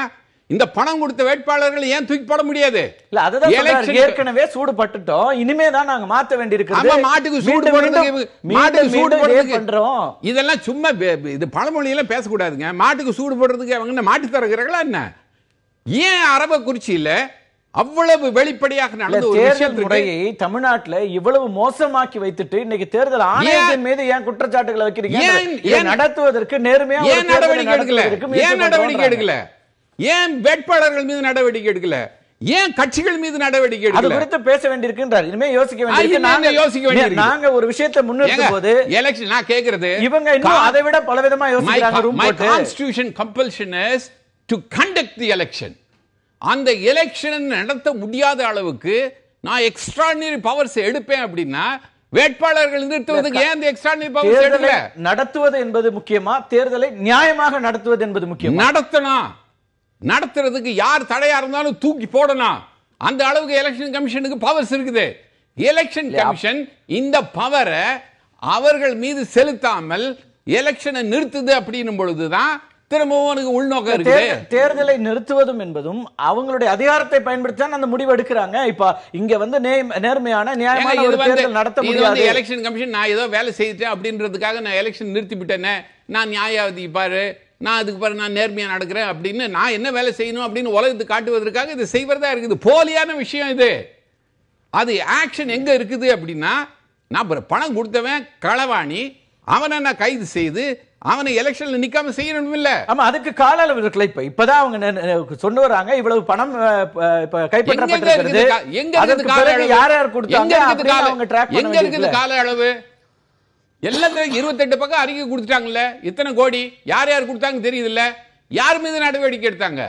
இந்த பணம் கொடுத்த வேட்பாளர்கள் ஏன் தூக்கி போட முடியாது? இல்ல அதுதான் ஏற்கனவே சூடு பட்டுட்டோம், இனிமே தான் நாங்க மாத்த வேண்டியிருக்கு. மாட்டுக்கு சூடு போடுறதுக்கு பண்றோம். இதெல்லாம் சும்மா இது பழமொழி எல்லாம் பேசக்கூடாதுங்க. மாட்டுக்கு சூடு போடுறதுக்கு அவங்க மாட்டு தரகிறாங்களா என்ன? ஏன் அரவக்குறிச்சியில அவ்வளவு வெளிப்படையாக நடந்த ஒரு தேர்தல் முறையை தமிழ்நாட்டில் இவ்வளவு மோசமாக்கி வைத்துட்டு இன்னைக்கு தேர்தல் ஆணையத்தின் மீது ஏன் குற்றச்சாட்டுகளை வைக்கிறீங்க? இதை நடத்துவதற்கு நேர்மையா ஏன் நடவடிக்கை எடுக்கல? ஏன் நடவடிக்கை எடுக்கல? ஏன் வேட்பாளர்கள் மீது நடவடிக்கை எடுக்கல? ஏன் கட்சிகள் மீது நடவடிக்கை எடுக்கல? அது குறித்து பேச வேண்டியிருக்கின்றார். இனிமே யோசிக்க வேண்டியிருக்கு. நாங்க ஒரு விஷயத்தை முன்னிறுத்தும் போது எலெக்ஷன் நான் கேக்குறது இவங்க இன்னும் அதை விட பலவிதமா யோசிக்கிறாங்க. My constitution compulsion is to conduct the election. அந்த எலெக்ஷன் நடத்த முடியாத அளவுக்கு நான் எக்ஸ்ட்ராடினரி பவர்ஸ் எடுப்பேன் அப்படின்னா வேட்பாளர்கள் நிறுத்துவதற்கு ஏன் எக்ஸ்ட்ராடினரி பவர்ஸ் எடுக்கல? நடத்துவது என்பது முக்கியமா, தேர்தலை நியாயமாக நடத்துவது என்பது முக்கியமா? நடத்தணும். நடத்துறதுக்கு யார் தடையா இருந்தாலும் தூக்கி போடணும். அந்த அளவுக்கு எலெக்ஷன் கமிஷனுக்கு பவர்ஸ் இருக்குது. எலெக்ஷன் கமிஷன் இந்த பவரை அவர்கள் மீது செலுத்தாமல் எலெக்ஷனை நிறுத்துது அப்படின்னும் பொழுதுதான் திரும்பவும் உள்நோக்கம் இருக்கு. தேர்தலை நிறுத்துவதும் என்பதும் அவங்களுடைய அதிகாரத்தை பயன்படுத்தி தான் அந்த முடிவு எடுக்கிறாங்க. இப்ப இங்க வந்து நேர்மையான நியாயமான ஒரு தேர்தல் நடத்த முடியாது. எலெக்ஷன் கமிஷன் நான் ஏதோ வேலை செய்துட்டேன் அப்படின்றதுக்காக நான் எலெக்ஷன் நிறுத்தி விட்டேனே, நான் நியாயவாதி பாரு, நான் அதுக்கு பாரு நான் நேர்மையா நடக்கிறேன் அப்படின்னு நான் என்ன வேலை செய்யணும் அப்படின்னு உலகத்துக்கு காட்டுவதற்காக இது செய்வதா இருக்குது. போலியான விஷயம் இது. அது ஆக்ஷன் எங்க இருக்குது அப்படின்னா, நான் பணம் கொடுத்தவன் களவாணி, அவனை நான் கைது செய்து அவனை எலெக்ஷன்ல நிக்காம செய்யணும் இல்ல. ஆமா, அதுக்கு கால அளவு இருக்குல்ல. இப்பதான் அவங்க சொன்ன வராங்க இவ்வளவு பணம் கைப்பற்றப்பட்டிருக்கிறது. யார் யார் கொடுத்தாங்க அவங்க ட்ராக் எங்க இருக்குது கால அளவு? எல்லாத்தையும் 28 பக்கம் அறிக்கை கொடுத்துட்டாங்கல்ல, இத்தனை கோடி யார் யார் கொடுத்தாங்க தெரியுது இல்ல, யார் மீது நடவடிக்கை எடுத்தாங்க?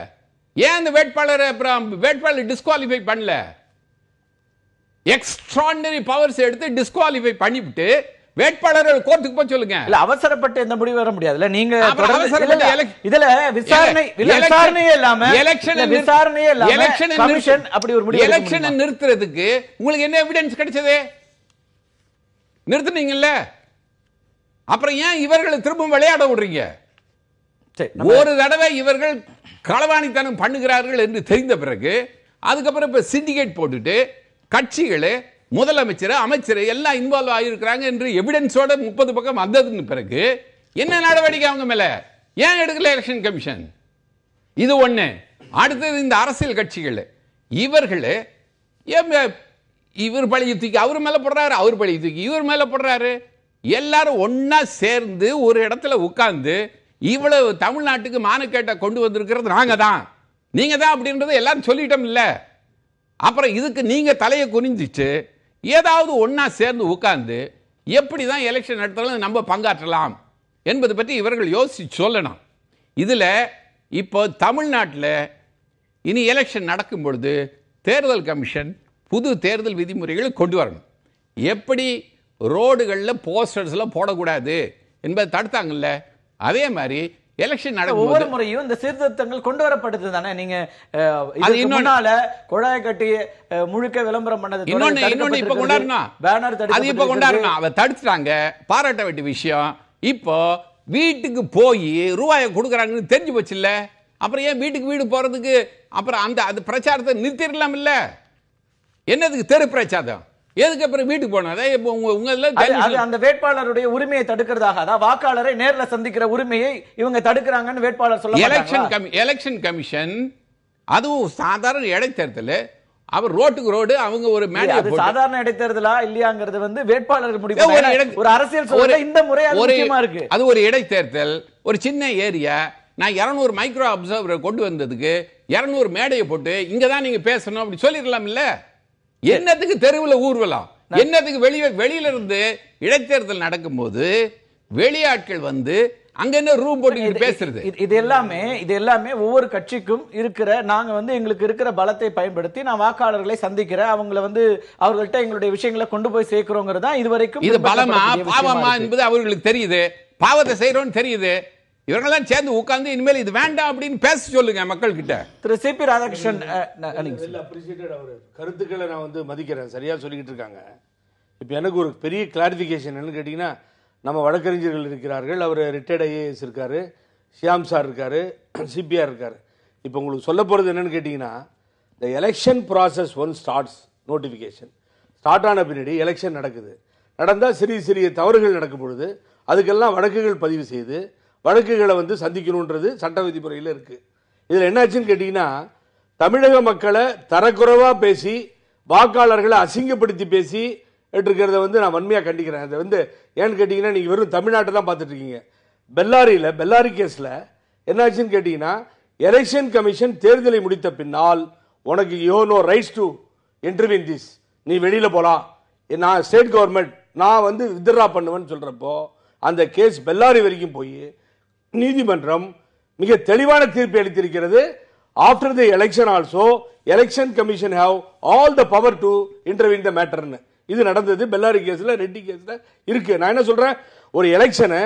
ஏன் அந்த வேட்பாளர் டிஸ்குவாலிஃபை பண்ணல? எக்ஸ்ட்ராடினரி பவர்ஸ் எடுத்து டிஸ்குவாலிஃபை பண்ணிவிட்டு வேட்பாளர்கள் கோர்ட்டுக்கு போய் சொல்லுங்க. இல்ல அவசரப்பட்டு எந்த முடிவு வர முடியாதுல. நீங்க இதுல விசாரணையே இல்லாம கமிஷன் அப்படி ஒரு முடிவு எலெக்ஷனை நிறுத்துறதுக்கு உங்களுக்கு என்ன எவிடன்ஸ் கிடைச்சது? நிறுத்துனீங்கல்ல, அப்புறம் ஏன் இவர்களை திரும்ப விளையாட விடுறீங்க? ஒரு தடவை இவர்கள் களவாணித்தனம் பண்ணுகிறார்கள் என்று தெரிந்த பிறகு அதுக்கப்புறம் இப்ப சிண்டிகேட் போட்டுட்டு கட்சிகளே முதலமைச்சர் அமைச்சர் எல்லாம் இன்வால்வ் ஆகியிருக்கிறாங்க என்று எவிடன்ஸோட 30 பக்கம் வந்ததுக்கு பிறகு என்ன நடவடிக்கை அவங்க மேல ஏன் எடுக்கல எலெக்ஷன் கமிஷன்? இது ஒண்ணு. அடுத்தது இந்த அரசியல் கட்சிகள் இவர்களே இவர் பழியை தூக்கி அவர் மேல போடுறாரு, அவர் பழியை தூக்கி இவர் மேல போடுறாரு. எல்லாரும் ஒன்னா சேர்ந்து ஒரு இடத்துல உட்கார்ந்து இவ்வளவு தமிழ்நாட்டுக்கு மானக்கேட்டை கொண்டு வந்திருக்கிறது நாங்க தான், நீங்க தான் அப்படின்றத எல்லாரும் சொல்லிட்டோம் இல்ல. அப்புறம் இதுக்கு நீங்க தலையை குனிஞ்சிட்டு ஏதாவது ஒன்னா சேர்ந்து உட்கார்ந்து எப்படிதான் எலெக்ஷன் நடத்தாலும் நம்ம பங்காற்றலாம் என்பது பற்றி இவர்கள் யோசிச்சு சொல்லணும். இதுல இப்போ தமிழ்நாட்டில் இனி எலெக்ஷன் நடக்கும் பொழுது தேர்தல் கமிஷன் புது தேர்தல் விதிமுறைகளை கொண்டு வரணும். எப்படி ரோடுகளில் போஸ்டர்ஸ்ல போடக்கூடாது என்பதை தடுத்தாங்கல்ல, அதே மாதிரி எலெக்ஷன் நடக்கும் ஒவ்வொரு முறையும் இந்த சீர்திருத்தங்கள் கொண்டு வரப்படுது தானே. நீங்க முன்னால குழாய் கட்டி முழுக்க விளம்பரம் பண்ணது இன்னொன்னு இப்ப கொண்டாடணும், பேனர் அது இப்ப கொண்டாடணும். அவ தடுத்துட்டாங்க, பாராட்ட வேண்டிய விஷயம். இப்போ வீட்டுக்கு போய் ரூபாயை கொடுக்கறாங்கன்னு தெரிஞ்சு போச்சு இல்ல, அப்புறம் ஏன் வீட்டுக்கு வீடு போறதுக்கு அப்புறம் அந்த பிரச்சாரத்தை நிறுத்திடலாம் இல்ல? என்னதுக்கு தெரு பிரச்சாரம்? எதுக்கு அப்புறம் வீட்டுக்கு போனோம்? அந்த வேட்பாளருடைய உரிமையை தடுக்கிறதாக, அதாவது வாக்காளரை நேர்ல சந்திக்கிற உரிமையை இவங்க தடுக்கிறாங்கன்னு வேட்பாளர் சொல்ல. எலெக்ஷன் கமிஷன் அதுவும் சாதாரண இடைத்தேர்தல், அவர் ரோட்டுக்கு ரோடு அவங்க ஒரு மேடை சாதாரண இடைத்தேர்தலா இல்லையாங்கிறது வந்து வேட்பாளருக்கு முடிவு. ஒரு அரசியல் சொல்ற இந்த முறை முக்கியமா இருக்கு. அது ஒரு இடைத்தேர்தல், ஒரு சின்ன ஏரியா. நான் 200 மைக்ரோ அப்சர்வர் கொண்டு வந்ததுக்கு 200 மேடையை போட்டு இங்கதான் நீங்க பேசணும் அப்படி சொல்லிடலாம் இல்ல? என்னத்துக்கு தெருவில் ஊர்வலம்? என்னத்துக்கு வெளியில இருந்து இடைத்தேர்தல் நடக்கும் போது வெளியாட்கள் வந்து அங்க என்ன ரூம் போட்டு பேசுறது? இது எல்லாமே ஒவ்வொரு கட்சிக்கும் இருக்கிற, நாங்க வந்து எங்களுக்கு இருக்கிற பலத்தை பயன்படுத்தி நான் வாக்காளர்களை சந்திக்கிறேன், அவங்கள வந்து அவர்கள்ட்ட எங்களுடைய விஷயங்களை கொண்டு போய் சேர்க்கிறோங்கிறது தான் இதுவரைக்கும். இது பலமா பாவமா என்பது அவர்களுக்கு தெரியுது, பாவத்தை செய்யறோம்னு தெரியுது. இவங்கெல்லாம் சேர்ந்து உட்கார்ந்து இனிமேல் இது வேண்டாம் அப்படின்னு பேச சொல்லுங்க மக்கள் கிட்ட. திரு சிபி ராதாகிருஷ்ணன் கருத்துக்களை நான் வந்து மதிக்கிறேன், சரியா சொல்லிக்கிட்டு இருக்காங்க. இப்ப எனக்கு ஒரு பெரிய கிளாரிபிகேஷன் என்னன்னு கேட்டீங்கன்னா, நம்ம வழக்கறிஞர்கள் இருக்கிறார்கள், அவர் ரிட்டையர்ட் ஐஏஎஸ் இருக்காரு, ஷியாம் சார் இருக்காரு, சிபிஆர் இருக்காரு. இப்போ உங்களுக்கு சொல்ல போறது என்னன்னு கேட்டீங்கன்னா, இந்த election process one starts, notification start ஆன பின்னாடி எலெக்ஷன் நடக்குது. நடந்தால் சிறிய சிறிய தவறுகள் நடக்கும் பொழுது அதுக்கெல்லாம் வழக்குகள் பதிவு செய்து வழக்குகளை வந்து சந்திக்கணுன்றது சட்ட விதிமுறையில் இருக்கு. இதில் என்னாச்சுன்னு கேட்டீங்கன்னா, தமிழக மக்களை தரக்குறைவா பேசி வாக்காளர்களை அசிங்கப்படுத்தி பேசி இருக்கிறத வந்து நான் வன்மையாக கண்டிக்கிறேன். அதை வந்து ஏன்னு கேட்டீங்கன்னா, நீங்க வெறும் தமிழ்நாட்டை தான் பார்த்துட்டு இருக்கீங்க. பெல்லாரி கேஸ்ல என்னாச்சுன்னு கேட்டீங்கன்னா, எலெக்ஷன் கமிஷன் தேர்தலை முடித்த பின்னால் உனக்கு you no rights to intervene this, நீ வெளியில போலாம், நான் ஸ்டேட் கவர்மெண்ட் நான் வந்து வித்ட்ரா பண்ணுவேன்னு சொல்றப்போ அந்த கேஸ் பெல்லாரி வரைக்கும் போய் நீதிமன்றம் மிக தெளிவான தீர்ப்பு அளித்திருக்கிறது. After the election also election commission have all the power to intervene the மேட்டர்னு. இது நடந்தது பெல்லாரி கேஸ்ல, ரெட்டி கேஸ்ல இருக்கு. நான் என்ன சொல்றேன், ஒரு எலெக்ஷனை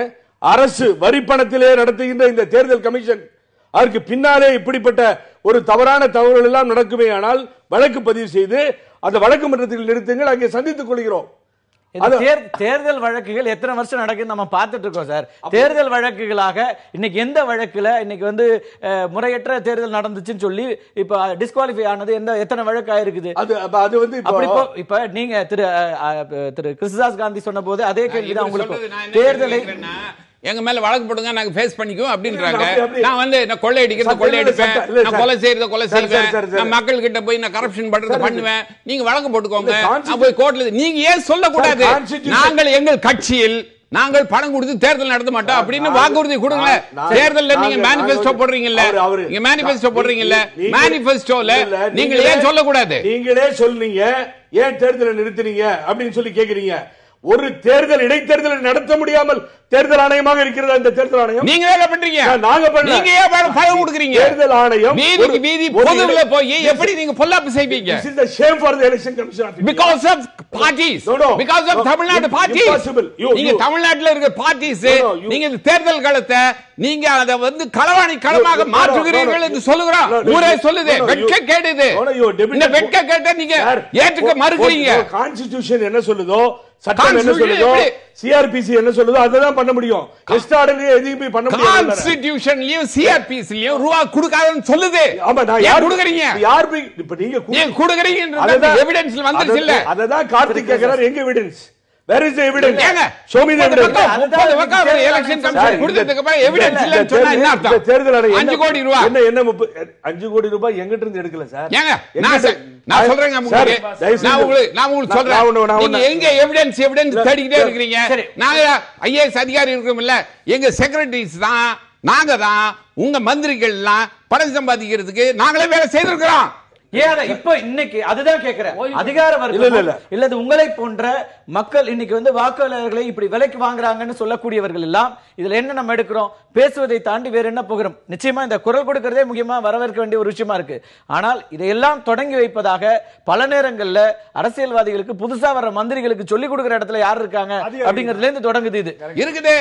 அரசு வரி பணத்திலே நடத்துகின்ற இந்த தேர்தல் கமிஷன், அதற்கு பின்னாலே இப்படிப்பட்ட ஒரு தவறான தவறுகள் எல்லாம் நடக்குமே ஆனால் வழக்கு பதிவு செய்து அந்த வழக்கு மன்றத்தில் நிறுத்துங்கள், அங்கே சந்தித்துக் கொள்கிறோம். தேர்தல் வழக்குகள் எத்தனை வருஷம் நடக்குது நம்ம பார்த்துட்டு இருக்கோம் சார். தேர்தல் வழக்குகளாக இன்னைக்கு எந்த வழக்குல இன்னைக்கு வந்து முறையற்ற தேர்தல் நடந்துச்சுன்னு சொல்லி இப்ப டிஸ்குவாலிஃபை ஆனது எத்தனை வழக்கு ஆயிருக்குது? அது வந்து இப்ப நீங்க திரு கிருஷ்ணதாஸ் காந்தி சொன்ன போது அதே கேள்விதான் உங்களுக்கு. தேர்தலை எங்க மேல வழக்கு போடுங்க, நாங்க ஃபேஸ் பண்ணிக்குவோம் அப்படின்றாங்க. நான் வந்து நான் கொள்ளை அடிக்கிறது கொள்ளை அடிப்பேன், நான் கொலை செய்யறத கொலை செய்வேன், நான் மக்கள் கிட்ட போய் நான் கரப்ஷன் பண்றத பண்ணுவேன். நீங்க வழக்கு போட்டுக்கோங்க, நான் போய் கோர்ட்ல. நீங்க ஏன் சொல்லக்கூடாது நாங்கள் எங்கள் கட்சியில் நாங்கள் பணம் கொடுத்து தேர்தல் நடத்த மாட்டோம் அப்படின்னு வாக்குறுதி கொடுங்க. தேர்தல்ல நீங்க மேனிஃபெஸ்டோ போடுறீங்கல்ல, நீங்க மேனிஃபெஸ்டோ போடுறீங்கல்ல, மேனிஃபெஸ்டோல நீங்க ஏன் சொல்லக்கூடாது? நீங்களே சொல்றீங்க ஏன் தேர்தலை நிறுத்துறீங்க அப்படின்னு சொல்லி கேக்குறீங்க. ஒரு தேர்தல் இடைத்தேர்தலை நடத்த முடியாமல் தேர்தல் ஆணையமாக இருக்கிறது அந்த தேர்தல் ஆணையம். நீங்க என்ன பண்றீங்க? நாங்க பண்ணல. நீங்க ஏன் பணம் கொடுக்கறீங்க? தேர்தல் ஆணையம் வீதிக்கு வீதி பொதுவுல போய் எப்படி நீங்க பொல்லாப்பு செய்வீங்க? This is the shame for the election commission of India. Because of parties. Because of Tamil Nadu parties. நீங்க தமிழ்நாட்டுல இருக்கிற பார்ட்டிஸ் நீங்க தேர்தல் காலத்தை நீங்க அத வந்து களவாணி களமாக மாற்றுகிறீர்கள் என்று சொல்லுகிறோம். ஊரே சொல்லுது. வெட்க கேடுது. இந்த வெட்க கேட்ட நீங்க ஏற்றுக்க மறுக்கிறீங்க. கான்ஸ்டிடியூஷன் என்ன சொல்லுதோ, சட்டம் என்ன சொல்லுதோ, சிஆர்பிசி என்ன சொல்லுதோ அததான் பண்ண முடியும். எஸ்டார்டனரி எதுவுமே பண்ண முடியாது. கான்ஸ்டிடியூஷன்லயும் சிஆர்பிசிலயும் ரூபா கொடுக்காதன்னு சொல்லுது. ஆமா, நான் யார் கொடுக்கறீங்க? யார் இப்ப நீங்க கொடுக்கறீங்கன்றது எவிடன்ஸ்ல வந்துருச்சு இல்ல? அததான் கார்த்திக் கேக்குறாரு, எங்க evidence? Where is the evidence? Show me the evidence. Election commission கொடுத்ததுக்கு அப்புறம் எவிடன்ஸ் இல்லன்னு சொன்னா என்ன அர்த்தம்? தேர்தல் ஆணையம் 5 கோடி ரூபாய் என்ன 5 கோடி ரூபாய் எங்கிட்ட இருந்து எடுக்கல சார். ஏங்க நான் சொல்றேங்க உங்களுக்கு, நான் உங்களுக்கு சொல்றேன். நீங்க எங்க எவிடன்ஸ் தேடிக்கிட்டே இருக்கீங்க. நாங்க ஐஏஎஸ் அதிகாரி இருக்கோம் இல்ல, எங்க செக்ரட்டரிஸ் தான், நாங்க தான் உங்க மந்திரிகள் எல்லாம் பணம் சம்பாதிக்கிறதுக்கு நாங்களே வேலை செய்திருக்கிறோம். இப்ப இன்னைக்கு அதுதான் கேக்குறேன். அதிகார வர்க்கம் இல்ல உங்களை போன்ற மக்கள் இன்னைக்கு வந்து வாக்காளர்களை இப்படி விலைக்கு வாங்குறாங்கன்னு சொல்லக்கூடியவர்கள் எல்லாம் இதுல என்ன நம்ம எடுக்கிறோம்? பேசுவதை தாண்டி வேற என்ன போகிறோம்? நிச்சயமா இந்த குரல் கொடுக்கிறதே முக்கியமா வரவேற்க வேண்டிய ஒரு விஷயமா இருக்கு. ஆனால் இதையெல்லாம் தொடங்கி வைப்பதாக பல நேரங்கள்ல அரசியல்வாதிகளுக்கு புதுசா வர்ற மந்திரிகளுக்கு சொல்லிக் கொடுக்கிற இடத்துல யார் இருக்காங்க அப்படிங்கறதுல இருந்து தொடங்குது. இது இருக்குது,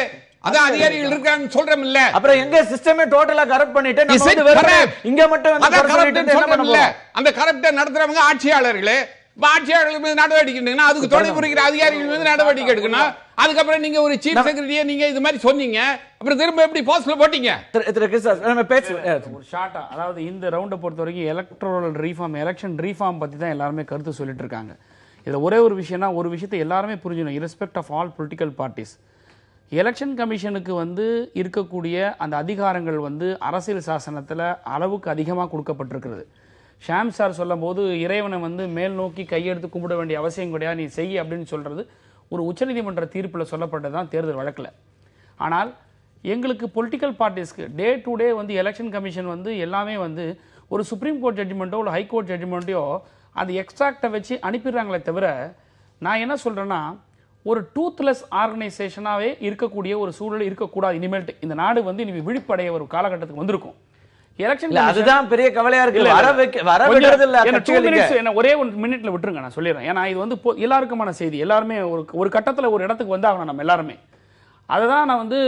அதான் அதிகாரிகள் இருக்காங்க சொல்றோம் இல்ல. அப்புறம் எங்க சிஸ்டமே டோட்டலா கரெக்ட் பண்ணிட்டு நம்ம வந்து இங்க மட்டும் வந்து அந்த கரெக்டா நடத்துறவங்க ஆட்சியாளர்களே. ஆட்சியாளர்கள் மீது நடவடிக்கை எடுக்கணும், அதுக்கு துணை புரிகிற அதிகாரிகள் மீது நடவடிக்கை எடுக்கணும். அதுக்கப்புறம் நீங்க ஒரு சீஃப் செக்ரட்டரியை நீங்க இது மாதிரி சொன்னீங்க, அப்புறம் திரும்ப எப்படி போஸ்ட்ல போட்டீங்க? ஒரு ஷார்ட்டா, அதாவது இந்த ரவுண்டை பொறுத்த வரைக்கும் எலக்ட்ரல் ரீஃபார்ம், எலெக்ஷன் ரீஃபார்ம் பத்தி தான் எல்லாருமே கருத்து சொல்லிட்டு இருக்காங்க. இதுல ஒரே ஒரு விஷயம்னா, ஒரு விஷயத்தை எல்லாருமே புரிஞ்சுக்கணும், irrespective of all political parties. Election கமிஷனுக்கு வந்து இருக்கக்கூடிய அந்த அதிகாரங்கள் வந்து அரசியல் சாசனத்தில் அளவுக்கு அதிகமாக கொடுக்கப்பட்டிருக்கிறது. ஷாம் சார் சொல்லும் போது இறைவனை வந்து மேல் நோக்கி கையெடுத்து கும்பிட வேண்டிய அவசியம் கிடையாது, நீ செய் அப்படின்னு சொல்றது ஒரு உச்சநீதிமன்ற தீர்ப்பில் சொல்லப்பட்டதுதான் தேர்தல் வழக்கில். ஆனால் எங்களுக்கு பொலிட்டிக்கல் பார்ட்டிஸ்க்கு டே டு டே வந்து எலெக்ஷன் கமிஷன் வந்து எல்லாமே வந்து ஒரு சுப்ரீம் கோர்ட் ஜட்ஜ்மெண்ட்டோ இல்லை ஹைகோர்ட் ஜட்ஜ்மெண்ட்டோ அந்த எக்ஸ்ட்ராக்டை வச்சு அனுப்பிடுறாங்களே தவிர, நான் என்ன சொல்றேன்னா, ஒரு டூத்லெஸ் ஆர்கனைசேஷனாவே இருக்கக்கூடிய ஒரு சூழல் இருக்கக்கூடாது. இனிமேல் இந்த நாடு வந்து இனி விழிப்படைய ஒரு காலகட்டத்துக்கு வந்திருக்கும். எலெக்ஷன் அதுதான் பெரிய கவலையா இருக்கு. ஒரே ஒரு மினிட்ல விட்டுருங்க, நான் சொல்லிடுறேன். ஏன்னா இது வந்து எல்லாருக்குமான செய்தி. எல்லாருமே ஒரு கட்டத்தில் ஒரு இடத்துக்கு வந்து ஆகணும் நம்ம எல்லாருமே. அதுதான் நான் வந்து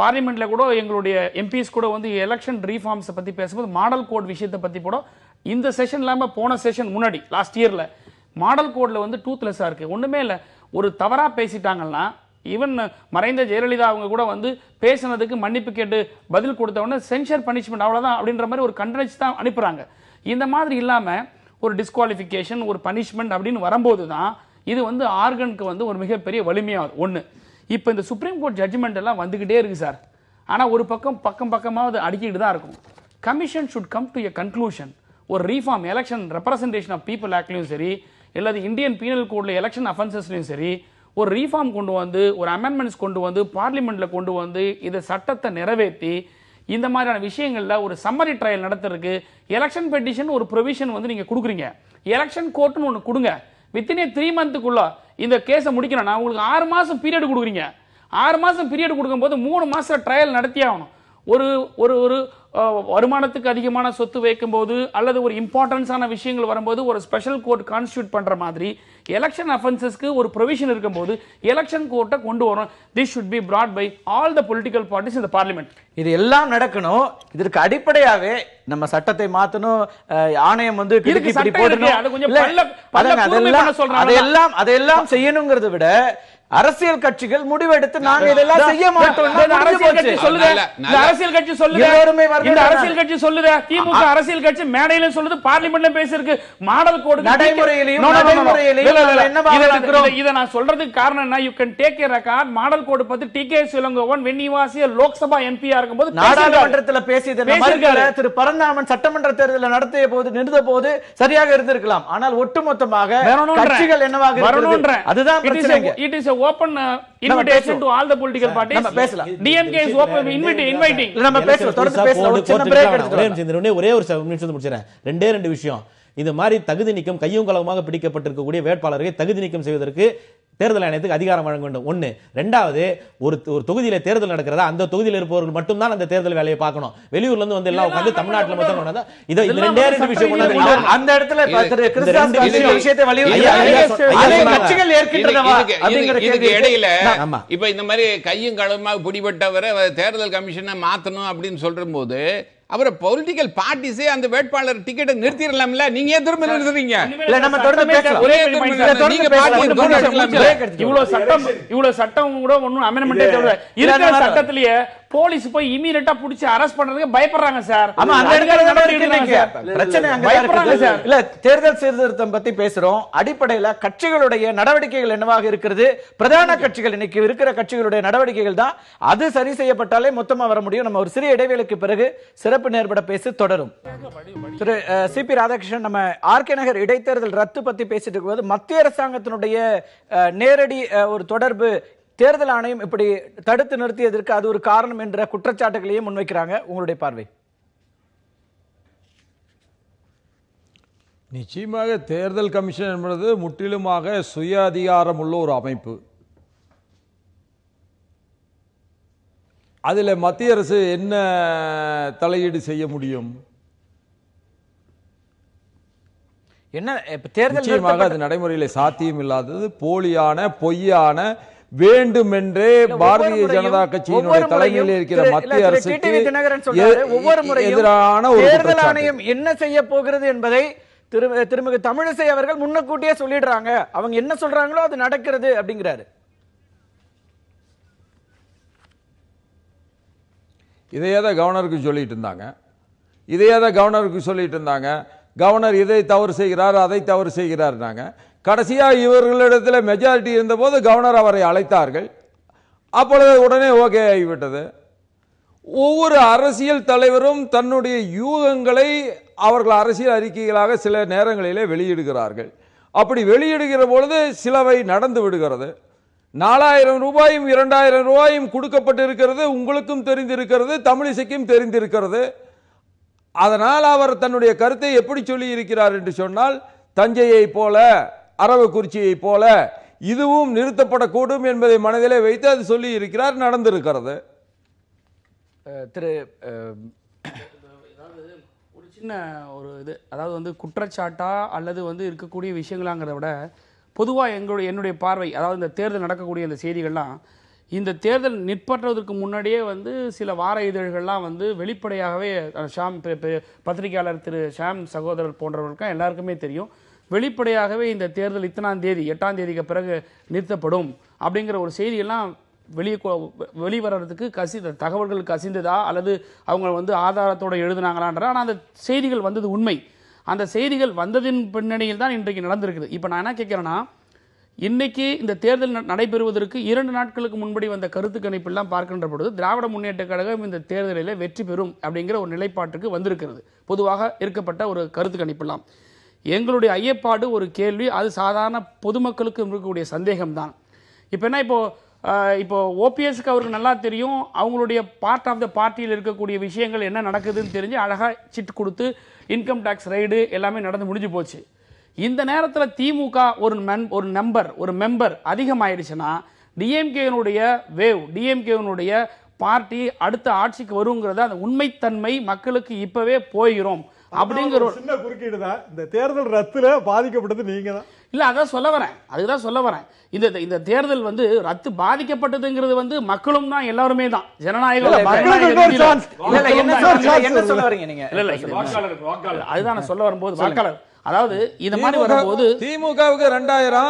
பார்லிமெண்ட்ல கூட எங்களுடைய எம்பிஸ் கூட வந்து எலெக்ஷன் ரீஃபார்ம்ஸ் பத்தி பேசும்போது மாடல் கோட் விஷயத்தை பத்தி கூட இந்த செஷன் இல்லாம போன செஷன் முன்னாடி லாஸ்ட் இயர்ல மாடல் கோட்ல வந்து டூத்லெஸ்ஸா இருக்கு. ஒண்ணுமே இல்லை, ஒரு தவறா பேசிட்டாங்கன்னா ஈவன் மறைந்த ஜெயலலிதா அவங்க கூட வந்து பேசினதுக்கு மன்னிப்பு கேட்டு பதில் கொடுத்த உடனே சென்சர் பனிஷ்மெண்ட் அவ்வளவுதான் அப்படின்ற மாதிரி ஒரு கண்டனச்சு தான் அனுப்புறாங்க. இந்த மாதிரி இல்லாம ஒரு டிஸ்குவாலிஃபிகேஷன், ஒரு பனிஷ்மெண்ட் அப்படின்னு வரும்போது தான் இது வந்து ஆர்கனுக்கு வந்து ஒரு மிகப்பெரிய வலிமையாகும். ஒன்று, இப்போ இந்த சுப்ரீம் கோர்ட் ஜட்ஜ்மெண்ட் எல்லாம் வந்துகிட்டே இருக்கு சார். ஆனால் ஒரு பக்கமாவது அடிக்கிட்டு தான் இருக்கும். Commission should come to a conclusion. ஒரு reform, election representation of people ஆக்ட்லையும் சரி, இல்லாத இந்தியன் பீனல் கோட்ல எலெக்ஷன் அஃபென்சஸ்லையும் சரி, ஒரு ரீஃபார்ம் கொண்டு வந்து, ஒரு அமெண்ட்மெண்ட்ஸ் கொண்டு வந்து, பார்லிமெண்ட்ல கொண்டு வந்து இதை சட்டத்தை நிறைவேற்றி இந்த மாதிரியான விஷயங்கள்ல ஒரு சம்மரி ட்ரையல் நடத்துறதுக்கு எலெக்ஷன் பெட்டிஷன் ஒரு ப்ரொவிஷன் வந்து நீங்க கொடுக்குறீங்க. எலெக்ஷன் கோர்ட்னு ஒன்று கொடுங்க. வித்தின் 3 மந்த்துக்குள்ள இந்த கேஸை முடிக்கணும். நான் உங்களுக்கு 6 மாசம் பீரியட் கொடுக்குறீங்க. 6 மாசம் பீரியட் கொடுக்கும்போது 3 மாசம் ட்ரையல் நடத்தி ஆகணும். ஒரு ஒரு ஒரு வருமானத்துக்கு அதிகமான சொத்து வைக்கும்போது அல்லது ஒரு இம்பார்ட்டன்ஸான விஷயங்கள் வரும்போது ஒரு ஸ்பெஷல் கோர்ட் கான்ஸ்டியூட் பண்ற மாதிரி எலெக்ஷன் அஃபென்சஸ்க்கு ஒரு ப்ரொவிஷன் இருக்கும்போது எலெக்ஷன் கோர்ட்டை கொண்டு வரும். This should be brought by all the political parties in the parliament. இது எல்லாம் நடக்கணும். இதற்கு அடிப்படையாவே நம்ம சட்டத்தை மாத்தணும், ஆணையம் வந்து இப்படி போடணும், அதெல்லாம் செய்யணுங்கிறத விட அரசியல் கட்சிகள் முடிவெடுத்து நாங்க இதெல்லாம் செய்ய மாட்டோம். அரசியல் கட்சி சொல்லுது, அரசியல் கட்சி சொல்லுது, அரசியல் கட்சி சொல்லுது, திமுக அரசியல் கட்சி மேடையில சொல்லுது, பார்லிமெண்ட்ல பேசிருக்கு, மாடல் கோடு நடைமுறையிலையும் இத நான் சொல்றதுக்கு காரணம் என்ன, you can take a record. Model code பத்தி TK Elangovan when he was a Lok Sabha எம்பியா இருக்கும்போது நாடாளுமன்றத்தில் பேசியது திரு பரந்தாமன் சட்டமன்ற தேர்தலில் நடத்திய போது நிறுத்த போது சரியாக இருந்திருக்கலாம். ஆனால் ஒட்டுமொத்தமாக கட்சிகள் என்னவாக இருக்கிறது அதுதான் பிரச்சனை. It is a open invitation to all the political parties. DMK is open inviting. நம்ம பேசலாம், தொடர்ந்து பேசலாம். ஒரு சின்ன பிரேக் எடுத்துறோம். ஒரே ஒரு நிமிஷம் முடிச்சறேன். ரெண்டு விஷயம். இந்த மாதிரி தகுதி நீக்கம் கையும் களவுமாக பிடிக்கப்பட்டிருக்கக்கூடிய வேட்பாளர்களை தகுதி நீக்கம் செய்வதற்கு தேர்தல் ஆணையத்துக்கு அதிகாரம் வழங்க வேண்டும். ஒண்ணு. ரெண்டாவது, ஒரு தொகுதியில தேர்தல் நடக்கிறதா அந்த தொகுதியில் இருப்பவர்கள் மட்டும் தான் அந்த தேர்தல் வேலையை பார்க்கணும். வெளியூர்ல இருந்து வந்து எல்லாம் உட்கார்ந்து தமிழ்நாட்டுல மொத்தம் கொண்டு வந்தா இது ரெண்டே விஷயம் கொண்டு அந்த இடத்துல விஷயத்தை வலியுறுத்தி கட்சிகள் ஏற்கின்றனவா அப்படிங்கற கேள்வி இடையில இப்ப இந்த மாதிரி கையும் களவுமாக பிடிபட்டவரை தேர்தல் கமிஷனை மாத்தணும் அப்படின்னு சொல்லும்போது அவரை பொலிட்டிக்கல் பார்ட்டிஸே அந்த வேட்பாளர் டிக்கெட்டை நிறுத்திடலாம்ல, நீங்க ஏன் திரும்ப நிறுத்துறீங்க? இல்ல நம்ம தொடர்ந்து பேசலாம். நீங்க பார்ட்டி இவ்வளவு சட்டம் கூட ஒண்ணும் அமெண்ட்மென்ட்டே தேவை இருக்கிற சட்டத்திலேயே போலீஸ் போய் இமிடியேட்டா புடிச்சு அரெஸ்ட் பண்றதுக்கு பயப்படுறாங்க சார். ஆமா, அந்த இடத்துல பிரச்சனை அங்க இருக்கு சார். இல்ல, தேர்தல் சீர்திருத்தம் பத்தி பேசுறோம். அடிப்படையில கட்சிகளுடைய நடவடிக்கைகள் என்னவாக இருக்கிறது, பிரதான கட்சிகள் இன்னைக்கு இருக்கிற கட்சிகளுடைய நடவடிக்கைகள் தான் அது சரி செய்யப்பட்டாலே மொத்தமா வர முடியும். நம்ம ஒரு சிறிய இடைவேளைக்கு பிறகு சிறப்பு நேர்பட பேசி தொடரும். திரு சிபி ராதாகிருஷ்ணன், நம்ம ஆர்கே நகர் இடைத்தேர்தல் ரத்து பத்தி பேசிட்டு இருக்கும்போது மத்திய அரசாங்கத்தினுடைய நேரடி ஒரு தொடர்பு தேர்தல் ஆணையம் இப்படி தடுத்து நிறுத்தியதற்கு அது ஒரு காரணம் என்ற குற்றச்சாட்டுகளையும் முன்வைக்கிறாங்க. உங்களுடைய பார்வை? நிச்சயமாக தேர்தல் கமிஷன் என்பது முற்றிலுமாக சுய அதிகாரம் உள்ள ஒரு அமைப்பு. அதில் மத்திய அரசு என்ன தலையீடு செய்ய முடியும்? என்ன தேர்தல் நிச்சயமாக அது நடைமுறையில் சாத்தியம் இல்லாதது, போலியான பொய்யான வேண்டுமென்றே பாரதிய ஜனதா கட்சியினுடைய தலைமையில் இருக்கிற மத்திய அரசுக்கு எதிரான ஒரு தேர்தல் ஆணையம் என்ன செய்ய போகிறது என்பதை திருமிகு தமிழிசை அவர்கள் முன்னக்கூட்டியே சொல்லிடுறாங்க. அவங்க என்ன சொல்றாங்களோ அது நடக்கிறது அப்படிங்கிறாரு. இதையேதான் கவர்னருக்கு சொல்லிட்டு இருந்தாங்க. கவர்னர் இதை தவறு செய்கிறார், அதை தவறு செய்கிறார். கடைசியா இவர்களிடத்தில் மெஜாரிட்டி இருந்தபோது கவர்னர் அவரை அழைத்தார்கள். அப்பொழுது உடனே ஓகே ஆகிவிட்டது. ஒவ்வொரு அரசியல் தலைவரும் தன்னுடைய யூகங்களை அவர்கள் அரசியல் அறிக்கைகளாக சில நேரங்களிலே வெளியிடுகிறார்கள். அப்படி வெளியிடுகிற பொழுது சிலவை நடந்து விடுகிறது. 4000 ரூபாயும் 2000 ரூபாயும் கொடுக்கப்பட்டிருக்கிறது, உங்களுக்கும் தெரிந்திருக்கிறது, தமிழிசைக்கும் தெரிந்திருக்கிறது. அதனால் அவர் தன்னுடைய கருத்தை எப்படி சொல்லி இருக்கிறார் என்று சொன்னால், தஞ்சையை போல அரவக்குறிச்சியை போல இதுவும் நிறுத்தப்படக்கூடும் என்பதை மனதிலே வைத்து அது சொல்லி இருக்கிறார், நடந்திருக்கிறது. திரு ஒரு சின்ன ஒரு இது, அதாவது வந்து குற்றச்சாட்டா அல்லது வந்து இருக்கக்கூடிய விஷயங்களாங்கிறத விட பொதுவாக என்னுடைய பார்வை, அதாவது இந்த தேர்தல் நடக்கக்கூடிய இந்த செய்திகள்லாம் இந்த தேர்தல் நிற்பற்றதற்கு முன்னாடியே வந்து சில வார இதழ்கள்லாம் வந்து வெளிப்படையாகவே ஷாம் பத்திரிகையாளர் திரு ஷாம் சகோதரர் போன்றவர்களுக்கும் எல்லாருக்குமே தெரியும், வெளிப்படையாகவே இந்த தேர்தல் இத்தனாம் தேதி 8ஆம் தேதிக்கு பிறகு நிறுத்தப்படும் அப்படிங்கிற ஒரு செய்தியெல்லாம் வெளிவரதுக்கு தகவல்கள் கசிந்ததா அல்லது அவங்க வந்து ஆதாரத்தோடு எழுதுனாங்களான்ற. ஆனால் அந்த செய்திகள் வந்தது உண்மை. அந்த செய்திகள் வந்ததின் பின்னணியில் தான் இன்றைக்கு நடந்திருக்குது. இப்போ நான் என்ன கேட்குறேன்னா, இன்னைக்கு இந்த தேர்தல் நடைபெறுவதற்கு 2 நாட்களுக்கு முன்படி வந்த கருத்து கணிப்பெல்லாம் பார்க்கின்ற பொழுது திராவிட முன்னேற்ற கழகம் இந்த தேர்தலில் வெற்றி பெறும் அப்படிங்கிற ஒரு நிலைப்பாட்டுக்கு வந்திருக்கிறது. பொதுவாக இருக்கப்பட்ட ஒரு கருத்து கணிப்பெல்லாம் எங்களுடைய ஐயப்பாடு ஒரு கேள்வி, அது சாதாரண பொதுமக்களுக்கு இருக்கக்கூடிய சந்தேகம்தான். இப்போ என்ன, இப்போ ஓபிஎஸ்க்கு அவருக்கு நல்லா தெரியும், அவங்களுடைய பார்ட் ஆஃப் த பார்ட்டியில் இருக்கக்கூடிய விஷயங்கள் என்ன நடக்குதுன்னு தெரிஞ்சு அழகாக சிட் கொடுத்து இன்கம் டேக்ஸ் ரைடு எல்லாமே நடந்து முடிஞ்சு போச்சு. இந்த நேரத்தில் திமுக ஒரு மெம்பர் அதிகமாயிடுச்சுன்னா டிஎம்கேனுடைய வேவ், டிஎம்கேனுடைய பார்ட்டி அடுத்த ஆட்சிக்கு வருங்கிறத அந்த உண்மைத்தன்மை மக்களுக்கு இப்பவே போகிறோம் அப்படிங்கிற சின்ன குறுக்கீடு தான். இந்த தேர்தல் ரத்துல பாதிக்கப்பட்டது நீங்க தான். இல்ல அதான் சொல்ல வரேன், அதுதான் சொல்ல வரேன். இந்த தேர்தல் வந்து ரத்து பாதிக்கப்பட்டதுங்கிறது வந்து மக்களும் தான், எல்லாருமே தான். ஜனநாயகம் அதுதான் நான் சொல்ல வரும்போது வாக்காளர், அதாவது இந்த மாதிரி வரும்போது திமுகவுக்கு 2000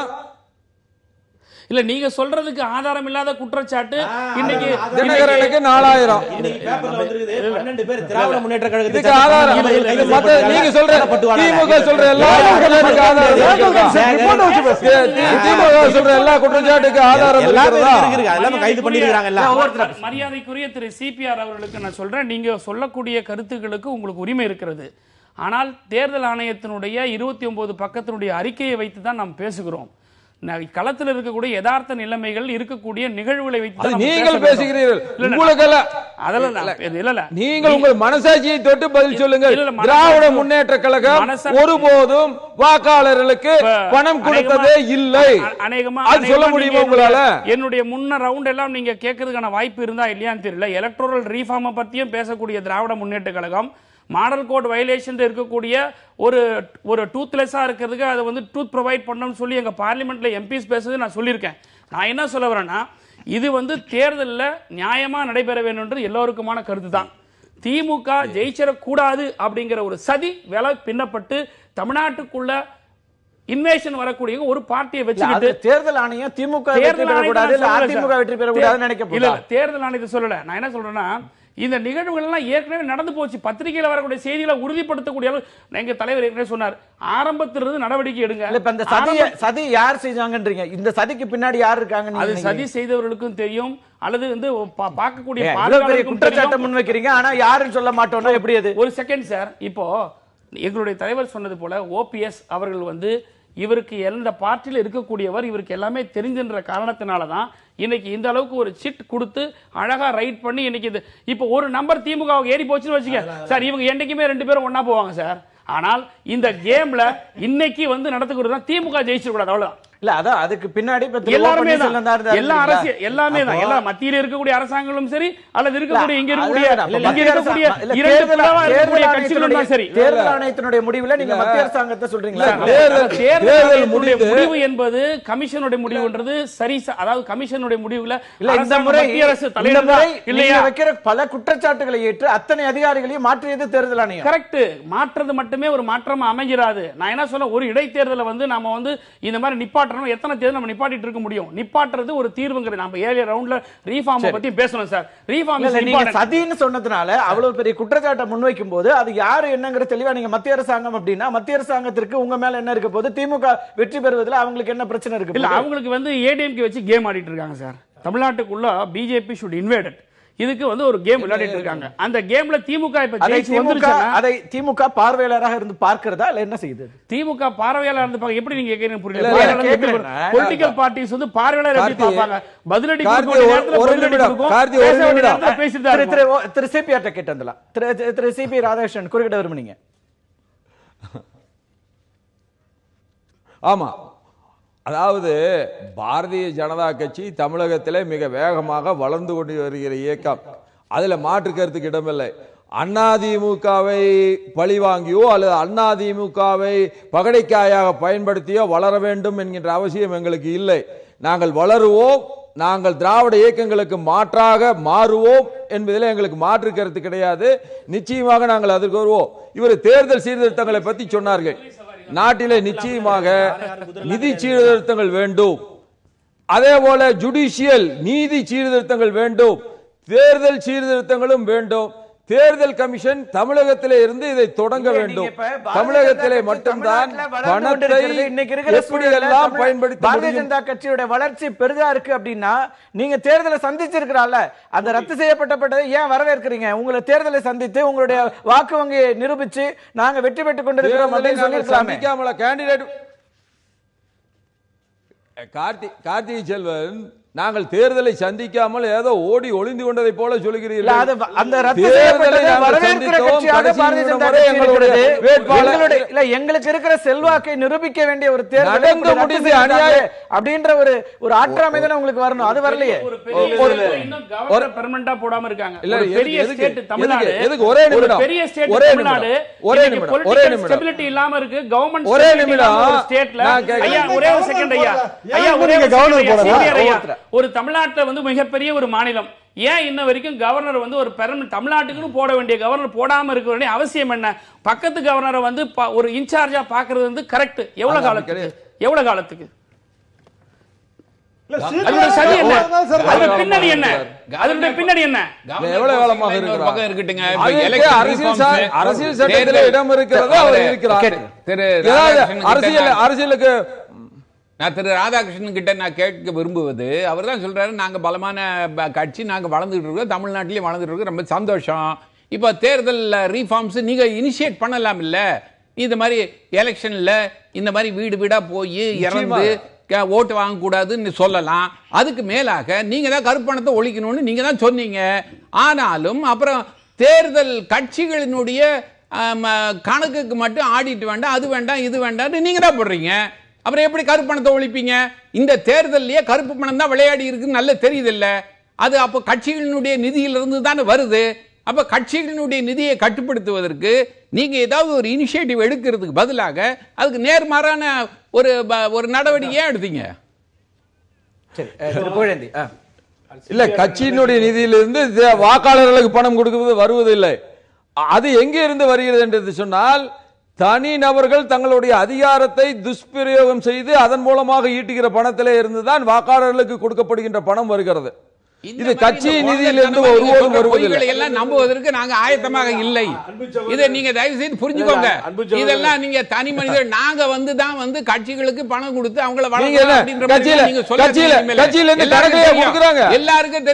இல்ல நீங்க சொல்றதுக்கு ஆதாரம் இல்லாத குற்றச்சாட்டு இன்னைக்கு தினகரனுக்கு 4000 12 பேர் திராவிட முன்னேற்ற கழகத்துக்கு இதுக்கு ஆதாரம் நீங்க சொல்ற திமுக சொல்ற எல்லா குற்றச்சாட்டுக்கு ஆதாரம் திமுக சொல்ற எல்லா குற்றச்சாட்டுக்கு ஆதாரம் எல்லாமே கைது பண்ணிருக்காங்க. மரியாதைக்குரிய திரு சிபிஆர் அவர்களுக்கு நான் சொல்றேன், நீங்க சொல்லக்கூடிய கருத்துக்களுக்கு உங்களுக்கு உரிமை இருக்கிறது. ஆனால் தேர்தல் ஆணையத்தினுடைய 29 பக்கத்தினுடைய அறிக்கையை வைத்து தான் நாம் பேசுகிறோம். களத்தில் இருக்கக்கூடிய யதார்த்த நிலைமைகள் இருக்கக்கூடிய நிகழ்வுகளை வைத்து நீங்கள் பேசுகிறீர்கள். நீங்கள் உங்கள் மனசாட்சியை தொட்டு பதில் சொல்லுங்கள். திராவிட முன்னேற்ற கழகம் ஒருபோதும் வாக்காளர்களுக்கு பணம் கொடுத்ததே இல்லை. அது சொல்ல முடியுமா உங்களால? என்னுடைய முன்ன ரவுண்ட் எல்லாம் நீங்க கேட்கறதுக்கான வாய்ப்பு இருந்தா இல்லையான்னு தெரியல. எலக்டோரல் ரீஃபார்ம் பத்தியும் பேசக்கூடிய Dravida Munnetra Kazhagam model code violation இருக்கக்கூடிய ஒரு டூத்லெஸ்ஸா இருக்கிறதுக்கு அதை வந்து டூத் ப்ரொவைட் பண்ணணும்னு சொல்லி எங்க பார்லிமெண்ட்ல எம்பிஸ் பேசுறது நான் சொல்லியிருக்கேன். நான் என்ன சொல்ல வரேன்னா, இது வந்து தேர்தலில் நியாயமா நடைபெற வேண்டும் எல்லோருக்குமான கருத்து தான். திமுக ஜெயிச்சிடக்கூடாது அப்படிங்கிற ஒரு சதி வேலை பின்னப்பட்டு தமிழ்நாட்டுக்குள்ள இன்வேஷன் வரக்கூடிய ஒரு பார்ட்டியை வச்சுக்கிட்டு தேர்தல் ஆணையம் திமுக வெற்றி பெறக்கூடாதுன்னு நினைக்க தேர்தல் ஆணையத்தை சொல்லல. நான் என்ன சொல்றேன்னா, இந்த நிகழ்வுகள் எல்லாம் ஏற்கனவே நடந்து போச்சு. பத்திரிகையில் வரக்கூடிய செய்திகளை உறுதிப்படுத்தக்கூடிய எங்க தலைவர் ஏற்கனவே சொன்னார், ஆரம்பத்திலிருந்து நடவடிக்கை எடுங்க. இப்ப இந்த சதி யார் செஞ்சாங்கன்றீங்க, இந்த சதிக்கு பின்னாடி யார் இருக்காங்க? அது சதி செய்தவர்களுக்கும் தெரியும், அல்லது வந்து பார்க்கக்கூடிய குற்றச்சாட்டை முன்வைக்கிறீங்க, ஆனா யாருன்னு சொல்ல மாட்டோம்னா எப்படி? அது ஒரு செகண்ட் சார். இப்போ எங்களுடைய தலைவர் சொன்னது போல ஓபிஎஸ் அவர்கள் வந்து இவருக்கு எந்த பார்ட்டியில் இருக்கக்கூடியவர், இவருக்கு எல்லாமே தெரிஞ்சின்ற காரணத்தினால தான் இன்னைக்கு இந்த அளவுக்கு ஒரு சிட் கொடுத்து அழகா ரைட் பண்ணி இன்னைக்கு இப்போ ஒரு நம்பர் திமுக ஏறி போச்சுன்னு வச்சுக்க சார், இவங்க என்னைக்குமே 2 பேரும் ஒன்னா போவாங்க சார். ஆனால் இந்த கேம்ல இன்னைக்கு வந்து நடத்துகிறது தான் திமுக ஜெயிச்சிடக்கூடாது, அவ்வளவுதான். இல்ல அதான் அதுக்கு பின்னாடி எல்லாருமே எல்லா அரசியல் எல்லாமே தான், எல்லா மத்தியில் இருக்கக்கூடிய அரசாங்கங்களும் சரி, அல்லது இருக்கக்கூடிய இங்க இருக்கக்கூடிய கட்சிகளும் தான் சரி. தேர்தல் ஆணையத்தினுடைய முடிவுல நீங்க மத்திய அரசாங்கத்தை சொல்றீங்களா? தேர்தல் முடிவு என்பது கமிஷனுடைய முடிவுன்றது சரி. அதாவது கமிஷனுடைய முடிவுல இந்த முறை இல்லையா வைக்கிற பல குற்றச்சாட்டுகளை ஏற்று அத்தனை அதிகாரிகளையும் மாற்றியது தேர்தல் ஆணையம். கரெக்ட். மாற்றது மட்டுமே ஒரு மாற்றம் அமைஞ்சிராது. நான் என்ன சொல்ல, ஒரு இடைத்தேர்தலை வந்து நாம வந்து இந்த மாதிரி நிப்பாட்ட எத்தனை தேர்தல் நம்ம நிப்பாட்டிட்டு இருக்க முடியும்? நிப்பாட்டுறது ஒரு தீர்வுங்கிறது. நம்ம ஏரியா ரவுண்ட்ல ரீஃபார்ம் பத்தி பேசணும் சார். ரீஃபார்ம் நீங்க சதின்னு சொன்னதுனால அவ்வளவு பெரிய குற்றச்சாட்டை முன்வைக்கும் போது அது யாரு என்னங்கிற தெளிவா நீங்க மத்திய அரசாங்கம் அப்படின்னா மத்திய அரசாங்கத்திற்கு உங்க மேல என்ன இருக்க போது? திமுக வெற்றி பெறுவதில் அவங்களுக்கு என்ன பிரச்சனை இருக்கு? இல்ல, அவங்களுக்கு வந்து ஏடிஎம்கே வச்சு கேம் ஆடிட்டு இருக்காங்க சார். தமிழ்நாட்டுக்குள்ள பிஜேபி ஷுட் இன்வேடட் இதுக்கு வந்து ஒரு கேம் விளையாடிட்டு இருக்காங்க. அந்த கேம்ல திமுக இப்ப ஜெயிச்சு வந்துருச்சுனா அதை திமுக பார்வையாளராக இருந்து பார்க்கிறதா இல்ல என்ன செய்யுது? திமுக பார்வையாளரா இருந்து பார்க்க எப்படி நீங்க கேக்குறீங்க புரியல. பொலிட்டிக்கல் பார்ட்டிஸ் வந்து பார்வையாளர் எப்படி பார்ப்பாங்க? பதிலடி கொடுக்க நேரத்துல பதிலடி கொடுக்கும். பேசிட்டாரு திரு சிபிஆர் கேட்டு வந்தலாம். திரு சிபி ராதாகிருஷ்ணன் குறுக்கிட விரும்புனீங்க. ஆமா, அதாவது பாரதிய ஜனதா கட்சி தமிழகத்திலே மிக வேகமாக வளர்ந்து கொண்டு வருகிற இயக்கம், அதுல மாற்று கருத்துக்கு இடமில்லை. அதிமுகவை பழி வாங்கியோ அல்லது அதிமுகவை பகடைக்காயாக பயன்படுத்தியோ வளர வேண்டும் என்கின்ற அவசியம் எங்களுக்கு இல்லை. நாங்கள் வளருவோம், நாங்கள் திராவிட இயக்கங்களுக்கு மாற்றாக மாறுவோம் என்பதில் எங்களுக்கு மாற்று கருத்து கிடையாது. நிச்சயமாக நாங்கள் அதற்கு வருவோம். இவர் தேர்தல் சீர்திருத்தங்களை பற்றி சொன்னார்கள். நாட்டிலே நிச்சயமாக நிதி சீர்திருத்தங்கள் வேண்டும், அதே போல ஜுடிஷியல் நீதி சீர்திருத்தங்கள் வேண்டும், தேர்தல் சீர்திருத்தங்களும் வேண்டும். தேர்தல் கமிஷன் தமிழகத்திலே இருந்து இதை தொடங்க வேண்டும். தமிழகத்திலே மட்டும்தான் பணத்தை எப்படி எல்லாம் பயன்படுத்தி பாரதிய ஜனதா கட்சியோட வளர்ச்சி பெரிதா இருக்கு அப்படின்னா நீங்க தேர்தலை சந்திச்சிருக்கிறால அந்த ரத்து செய்யப்பட்டதை ஏன் வரவேற்கிறீங்க? உங்களை தேர்தலை சந்தித்து உங்களுடைய வாக்கு வங்கியை நிரூபிச்சு நாங்க வெற்றி பெற்றுக் கொண்டிருக்கிறோம் அப்படின்னு சொல்லியிருக்கலாமே. கேண்டிடேட் கார்த்திகை செல்வன் நாங்கள் தேர்தலை சந்திக்காமல் ஏதோ ஓடி ஒளிந்து கொண்டதை போல இல்ல, சொல்கிறீர்கள். அது அந்த ரத்து தேர்தலை செய்யப்பட்டதை நாங்கள் வரவேற்கிற சந்தித்தோம். கட்சியாக கடைசி பாரதிய ஜனதா நிமிடம் வரை கட்சி எங்களுடைய இருக்கிறது. வேட்பாளர் இல்ல, எங்களுக்கு இருக்கிற செல்வாக்கை நிரூபிக்க வேண்டிய ஒரு தேர்தலை நடந்து இப்படி ரத்து முடிந்து செய்யறாங்க அநியாயம். அப்படின்ற ஒரு ஆற்றாமை தானே உங்களுக்கு வரணும். அது வரலையே. ஒரு பெரிய இன்னும் கவர்னர் பெர்மனண்டா போடாம இருக்காங்க. இல்ல, ஒரு பெரிய எதுக்கு? ஸ்டேட் தமிழ்நாடு. எதுக்கு? ஒரே ஒரு நிமிடம். பெரிய ஸ்டேட் ஒரே தமிழ்நாடு. நிமிடம். ஒரே நிமிடம். ஒரே நிமிடம். ஸ்டெபிலிட்டி இல்லாம இருக்கு. கவர்மெண்ட் ஒரே நிமிடம். ஸ்டேட்ல நான் கேட்கிறேன். ஐயா ஒரே ஒரு செகண்ட் ஐயா. ஐயா ஒரே ஒரு கவர்னர் செகண்ட் போறாரா? ஐயா. ஒரு தமிழ்நாட்டுல வந்து மிகப்பெரிய ஒரு மாநிலம். ஏன் இன்ன வரைக்கும் கவர்னர் வந்து ஒரு தமிழ்நாட்டுக்குன்னு போட வேண்டிய கவர்னர் போடாம இருக்க வேண்டிய அவசியம் என்ன? பக்கத்து கவர்னரை வந்து ஒரு இன்சார்ஜா பாக்குறது வந்து கரெக்ட். எவ்வளவு காலத்துக்கு? எவ்வளவு காலத்துக்கு? அதோட சரி என்ன? அதோட பின்னணி என்ன? அதோட பின்னணி என்ன? எவ்வளவு காலமாக இன்னொரு பக்கம் இருக்கட்டுங்க. இப்ப அதுக்கு election அரசியல் சட்டத்தில் தேர்தல் இடம் இருக்கிறது. அவர் இருக்கிறார். திரு ஏதாவது ராதாகிருஷ்ணன் அரசியலுக்கு நான் திரு ராதாகிருஷ்ணன் கிட்ட நான் கேட்க விரும்புவது, அவர் தான் சொல்றாரு நாங்க பலமான கட்சி, நாங்க வளர்ந்துட்டு இருக்கோம், தமிழ்நாட்டிலேயே வளர்ந்துட்டு இருக்கோம், ரொம்ப சந்தோஷம். இப்போ தேர்தல் ரீஃபார்ம்ஸ் நீங்க இனிஷியேட் பண்ணலாம் இல்ல? இந்த மாதிரி எலெக்ஷன்ல இந்த மாதிரி வீடு வீடா போய் இறந்து ஓட்டு வாங்க கூடாதுன்னு சொல்லலாம். அதுக்கு மேலாக நீங்க தான் கருப்பணத்தை ஒழிக்கணும்னு நீங்க தான் சொன்னீங்க. ஆனாலும் அப்புறம் தேர்தல் கட்சிகளினுடைய கணக்குக்கு மட்டும் ஆடிட்டு வேண்டாம், அது வேண்டாம், இது வேண்டாம் நீங்க தான் போடுறீங்க. அப்புறம் எப்படி கருப்பு பணத்தை ஒழிப்பீங்க? இந்த தேர்தலையே கருப்பு பணம் தான் விளையாடி இருக்குன்னு நல்ல தெரியுது இல்ல? அது அப்போ கட்சிகளினுடைய நிதியிலிருந்து தானே வருது. அப்ப கட்சிகளினுடைய நிதியை கட்டுப்படுத்துவதற்கு நீங்க ஏதாவது ஒரு இனிஷியேட்டிவ் எடுக்கிறதுக்கு பதிலாக அதுக்கு நேர்மாறான ஒரு நடவடிக்கையா எடுத்தீங்க. இல்ல, கட்சியினுடைய நிதியிலிருந்து வாக்காளர்களுக்கு பணம் கொடுக்கிறது வருவதில்லை. அது எங்கே இருந்து வருகிறது என்று சொன்னால், தனி நபர்கள் தங்களுடைய அதிகாரத்தை துஷ்பிரயோகம் செய்து அதன் மூலமாக ஈட்டுகிற பணத்திலே இருந்துதான் வாக்காளர்களுக்கு கொடுக்கப்படுகின்ற பணம் வருகிறது. இது கட்சி நிதியிலிருந்து ஒருபோதும் வருவதில்லை. எல்லாம் நம்புவதற்கு நாங்க ஆயத்தமாக இல்லை. இதை நீங்க தயவு செய்து புரிஞ்சுக்கோங்க. இதெல்லாம் நீங்க தனி மனிதர், நாங்க வந்து கட்சிகளுக்கு பணம் கொடுத்து அவங்கள எல்லாருக்கும்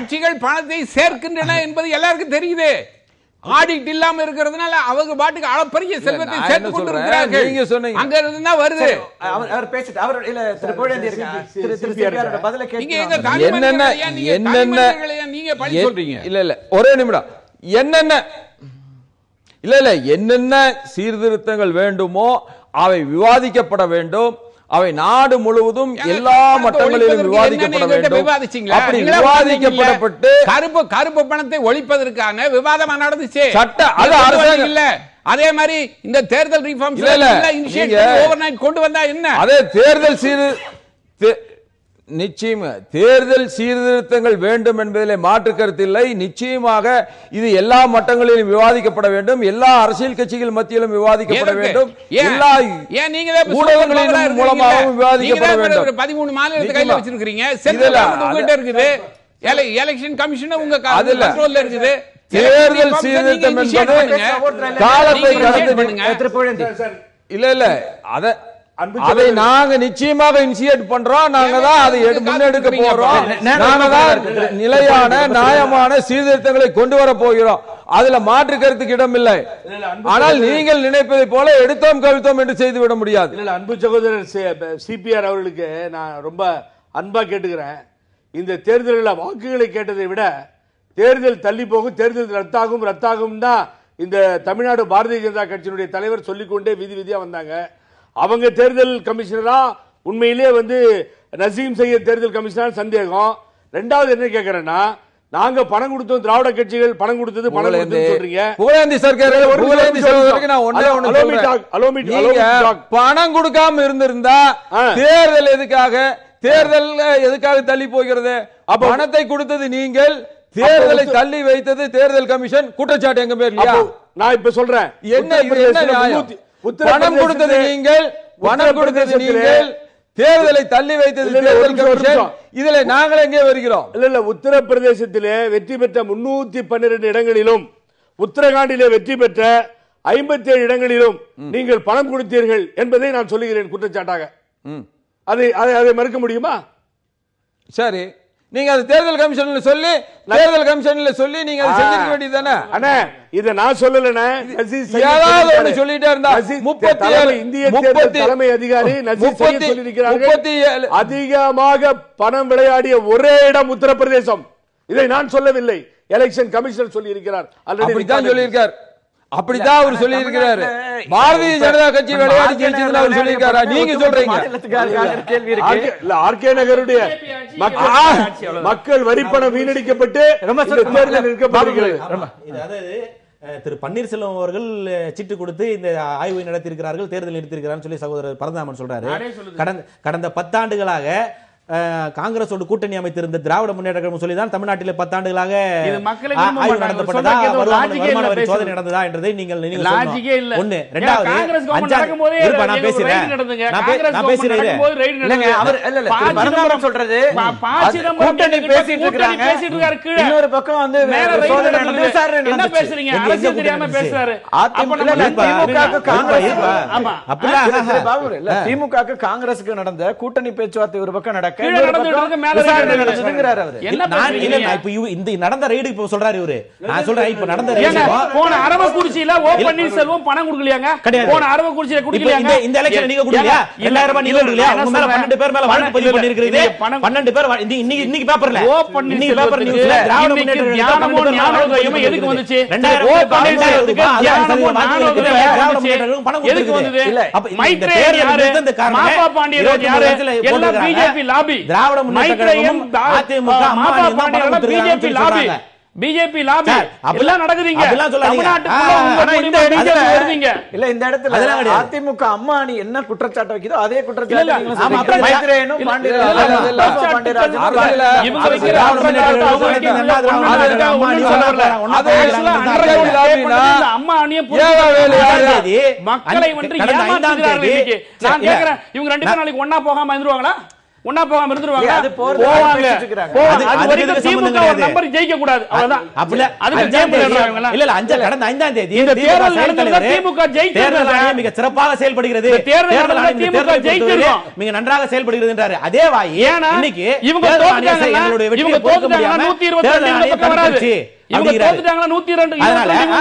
கட்சிகள் பணத்தை சேர்க்கின்றன என்பது எல்லாருக்கும் தெரியுது. ஆடிட் இல்லாம இருக்கிறதுனால அவங்க பாட்டுக்கு அளப்பரிய செல்வத்தை சேர்த்து கொண்டு இருக்கிறார்கள். நீங்க சொன்னீங்க அங்க இருந்து தான் வருது. அவர் பேசிட்டு அவர் இல்ல திரு புகழேந்தி இருக்காங்க. பதில கேட்க நீங்க பழி சொல்றீங்க. இல்ல ஒரே நிமிடம். என்னென்ன சீர்திருத்தங்கள் வேண்டுமோ அவை விவாதிக்கப்பட வேண்டும். அவை நாடு முழுவதும் எல்லா மட்டங்களிலும் விவாதிக்கப்பட வேண்டும். அப்படி விவாதிக்கப்பட்டு கருப்பு பணத்தை ஒழிப்பதற்கான விவாதமா நடந்துச்சு. இல்ல அதே மாதிரி இந்த தேர்தல் ரிஃபார்ம்ஸ் ஓவர்நைட் கொண்டு வந்தா என்ன? அதே நிச்சயமா தேர்தல் சீர்திருத்தங்கள் வேண்டும் என்பதிலே மாற்று கருத்தில்லை. நிச்சயமாக இது எல்லா மட்டங்களிலும் விவாதிக்கப்பட வேண்டும். எல்லா அரசியல் கட்சிகள் மத்தியிலும் விவாதிக்கப்பட வேண்டும். எல்லா ஊடகங்களின் மூலமாகவும் விவாதிக்கப்பட வேண்டும். 13 மாநிலத்தை கையில வச்சிருக்கீங்க. உங்ககிட்ட இருக்குது. எலெக்ஷன் கமிஷன் உங்க கண்ட்ரோல்ல இருக்குது. தேர்தல் சீர்திருத்தம் என்பது காலத்தை கடந்து இல்ல அதை நாங்க நிச்சயமாக இனிஷியேட் பண்றோம். நாங்க தான் அதை முன்னெடுக்க போறோம். நாங்க தான் நிலையான நியாயமான சீர்திருத்தங்களை கொண்டு வர போகிறோம். அதுல மாற்று கருத்துக்கு இடம் இல்லை. ஆனால் நீங்கள் நினைப்பதை போல எடுத்தோம் கவிழ்த்தோம் என்று செய்துவிட முடியாது. அன்பு சகோதரர் சிபிஆர் அவர்களுக்கு நான் ரொம்ப அன்பா கேட்டுக்கிறேன். இந்த தேர்தலில் வாக்குகளை கேட்டதை விட தேர்தல் தள்ளி போகும், தேர்தல் ரத்தாகும் தான் இந்த தமிழ்நாடு பாரதிய ஜனதா கட்சியினுடைய தலைவர் சொல்லிக்கொண்டே விதியா வந்தாங்க. அவங்க தேர்தல் கமிஷனரா உண்மையிலே நசீம் சையத் தேர்தல் கமிஷனர் சந்தேகம். ரெண்டாவது என்ன கேட்கிறேன்னா, நாங்க பணம் கொடுத்தோம், திராவிட கட்சிகள் பணம் கொடுத்தது சொல்றீங்க. பணம் கொடுக்காம இருந்திருந்தா தேர்தல் எதுக்காக தள்ளி போகிறது? பணத்தை கொடுத்தது நீங்கள், தேர்தலை தள்ளி வைத்தது தேர்தல் கமிஷன். குற்றச்சாட்டு எங்க பேர் இல்லையா? நான் இப்ப சொல்றேன், பணம் கொடுத்தது நீங்கள், தேர்தலை தள்ளி வைத்தது தேர்தல் கமிஷன். இதுல நாங்கள் எங்கே வருகிறோம்? இல்ல உத்தரப்பிரதேசத்திலே வெற்றி பெற்ற 312 இடங்களிலும், உத்தரகாண்டிலே வெற்றி பெற்ற 57 இடங்களிலும் நீங்கள் பணம் கொடுத்தீர்கள் என்பதை நான் சொல்லுகிறேன் குற்றச்சாட்டாக. அதை மறுக்க முடியுமா? சரி, நீங்க அது தேர்தல் கமிஷன்ல சொல்லி நீங்க அதை செஞ்சிருக்க வேண்டியதுதானே. அண்ணே இத நான் சொல்லலனே, ஏதாவது ஒண்ணு சொல்லிட்டே இருந்தா 37 இந்திய தேர்தல் தலைமை அதிகாரி நசீர் சையத் சொல்லியிருக்கிறார்கள். அதிகமாக பணம் விளையாடிய ஒரே இடம் உத்தரப்பிரதேசம். இதை நான் சொல்லவில்லை, எலெக்ஷன் கமிஷனர் சொல்லி இருக்கிறார். அப்படித்தான் சொல்லியிருக்கார். அப்படிதான் அவர் சொல்லி இருக்கிறாரு. பாரதிய ஜனதா கட்சி விளையாடி ஜெயிச்சதுன்னு அவர் சொல்லி இருக்காரா? நீங்க சொல்றீங்க. ஆர்கே நகருடைய மக்கள் வரிப்பணம் வீணடிக்கப்பட்டு தேர்தல் நிற்கப்படுகிறது. திரு பன்னீர்செல்வம் அவர்கள் சீட்டு கொடுத்து இந்த ஆய்வை நடத்தியிருக்கிறார்கள், தேர்தல் நிறுத்தியிருக்கிறார் சொல்லி சகோதரர் பரந்தாமன் சொல்றாரு. கடந்த 10 ஆண்டுகளாக காங்கிரஸோடு கூட்டணி அமைத்திருந்த திராவிட முன்னேற்ற கழகம் சொல்லிதான் தமிழ்நாட்டில் 10 ஆண்டுகளாக ஆய்வு நடத்தப்பட்டதா, வருமான வரி சோதனை நடந்ததா என்றதை நீங்கள் ஒண்ணு. ரெண்டாவது, நான் பேசுறேன் சொல்றது கூட்டணி பேசிட்டு இருக்காங்க, இன்னொரு பக்கம் வந்து என்ன பேசுறீங்க, அரசியல் தெரியாம பேசுறாரு. திமுக காங்கிரஸுக்கு நடந்த கூட்டணி பேச்சுவார்த்தை ஒரு பக்கம் நடக்க நடந்த ரைடு இப்ப சொல்றாரு இவரு. நான் சொல்றேன் இப்ப நடந்த போன அரவக்குறிச்சியில ஓ பன்னீர்செல்வம் பணம் கொடுக்கலையாங்க. போன அரவக்குறிச்சியில கொடுக்கலையாங்க. இந்த எலெக்ஷன் நீங்க கொடுக்கலையா? 2000 ரூபாய் நீங்க கொடுக்கலையா? உங்க மேல 12 பேர் மேல வழக்கு பதிவு பண்ணிருக்கீங்க. 12 பேர் இன்னைக்கு பேப்பர்ல இன்னைக்கு பேப்பர் நியூஸ்ல திராவிட முன்னேற்ற ஞானமோ ஞானோதயம் எதுக்கு வந்துச்சு? 2000 ஓ பன்னீர்செல்வத்துக்கு ஞானமோ ஞானோதயம் திராவிட முன்னேற்ற கழகம் பணம் எதுக்கு வந்தது? அப்ப மைத்ரேயர் யாரு? மாப்பா பாண்டியராஜ் யாரு? எல்லாம் பிஜேபி லாபி. திராவிட முன்னேற்ற கழகம் அதிமுக அம்மா பிஜேபி லாபி. பிஜேபி லாபி எல்லாம் நடக்குதுங்க. இல்ல இந்த இடத்துல அதிமுக அம்மா அணி என்ன குற்றச்சாட்டு வைக்குதோ அதே குற்றச்சாட்டு அம்மா அணியை மக்களை வந்து ஏமாத்துகிறார்கள். நான் கேட்கிறேன், இவங்க 2 பேரும் நாளைக்கு ஒன்னா போகாம இருந்துருவாங்களா? ஒன்னா போகாம இருந்துருவாங்க. போவாங்க. அது வரைக்கும் திமுக ஒரு நம்பர் ஜெயிக்க கூடாது. அவ்வளவுதான். அப்பல அதுக்கு ஜெயிப்பாங்க. இல்ல இல்ல கடந்த 5ஆம் தேதி இந்த தேர்தல் நடந்ததுல திமுக ஜெயிச்சது மிக சிறப்பாக செயல்படுகிறது. தேர்தல் ஆணையம் திமுக ஜெயிச்சது மிக நன்றாக செயல்படுகிறது என்றாரு. அதே வாய் இன்னைக்கு இவங்க தோத்துட்டாங்க. இவங்க தோத்துட்டாங்க. 122 பக்கம் வராது. இவங்க தோத்துட்டாங்க. 102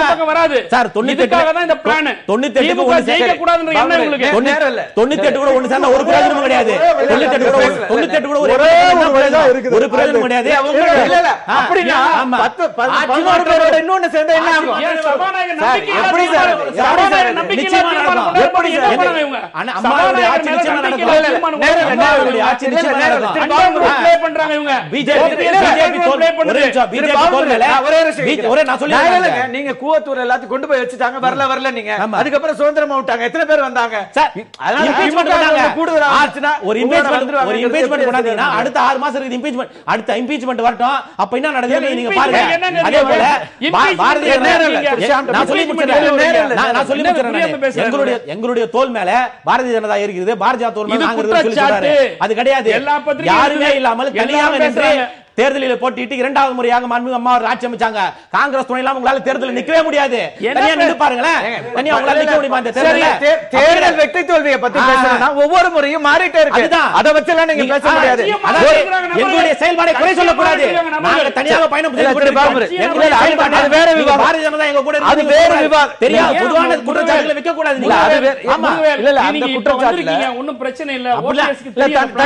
பக்கம் வராது. சார் 98க்காக தான் இந்த பிளான். 98 கூட ஜெயிக்க கூடாதுன்ற எண்ணம் உங்களுக்கு. 98 கூட ஒண்ணு சேர்ந்தா ஒரு பிரயோஜனம் கிடையாது. 98 கூட ஒரு பிரயோஜனம் இருக்குது. ஒரு பிரயோஜனம் கிடையாது. இல்ல இல்ல அப்படினா 11 பேரோட இன்னொன்னு சேர்ந்தா என்ன ஆகும்? சபாநாயகர் நம்பிக்கை எப்படி சார்? சபாநாயகர் நம்பிக்கை இல்லாம எப்படி சார் இவங்க? அம்மாவுடைய ஆட்சி நிச்சயமா நடக்கும். நேரடி ஆட்சி நிச்சயமா நடக்கும். ப்ளே பண்றாங்க இவங்க. பிஜேபி ப்ளே பண்ணுது. பிஜேபி தோல்ல ஒரே நான் சொல்லி நீங்க கூவத்தூர் எல்லாத்தையும் கொண்டு போய் வச்சுட்டாங்க. வரல நீங்க அதுக்கப்புறம் சுதந்திரமா விட்டாங்க. எத்தனை பேர் வந்தாங்க? கூடுதலா ஒரு இம்பீச்மென்ட் பண்ணாதீங்கன்னா அடுத்த 6 மாசம் இருக்கு இம்பீச்மென்ட். அடுத்த இம்பீச்மென்ட் வரட்டும். அப்ப என்ன நடக்குது நீங்க பாருங்க. அதே போல பாரதிய நான் சொல்லி முடிச்சேன். எங்களுடைய தோல் மேல பாரதிய ஜனதா இருக்கிறது, பாரதிய தோல் மேல நாங்க சொல்லி சொல்றாரு. அது கிடையாது. யாருமே இல்லாமல் தனியாக நின்று தேர்தலில் போட்டிட்டு 2வது முறையாக மாண்புமிகு அம்மா அவர் ஆட்சி அமைச்சாங்க. காங்கிரஸ் துணை இல்லாம உங்களால தேர்தலில் நிக்கவே முடியாது. தனியா நின்னு பாருங்களேன். தனியா உங்களால நிக்க முடியுமா இந்த தேர்தல்ல? தேர்தல் வெற்றி தோல்வியை பத்தி பேசணும்னா ஒவ்வொரு முறையும் மாறிட்டே இருக்கு. அத வச்செல்லாம் நீங்க பேச முடியாது. எங்களுடைய செயல்பாடை குறை சொல்ல கூடாது. நாங்க தனியாக பயணம் செய்யணும். அது வேற விவாதம். பாரதிய ஜனதா எங்க கூட அது வேற விவாதம். தெரியாது. பொதுவான குற்றச்சாட்டுகளை வைக்க கூடாது. நீங்க ஆமா இல்ல இல்ல அந்த குற்றச்சாட்டுல ஒண்ணும் பிரச்சனை இல்ல. ஓபிஎஸ்க்கு தெரியும்.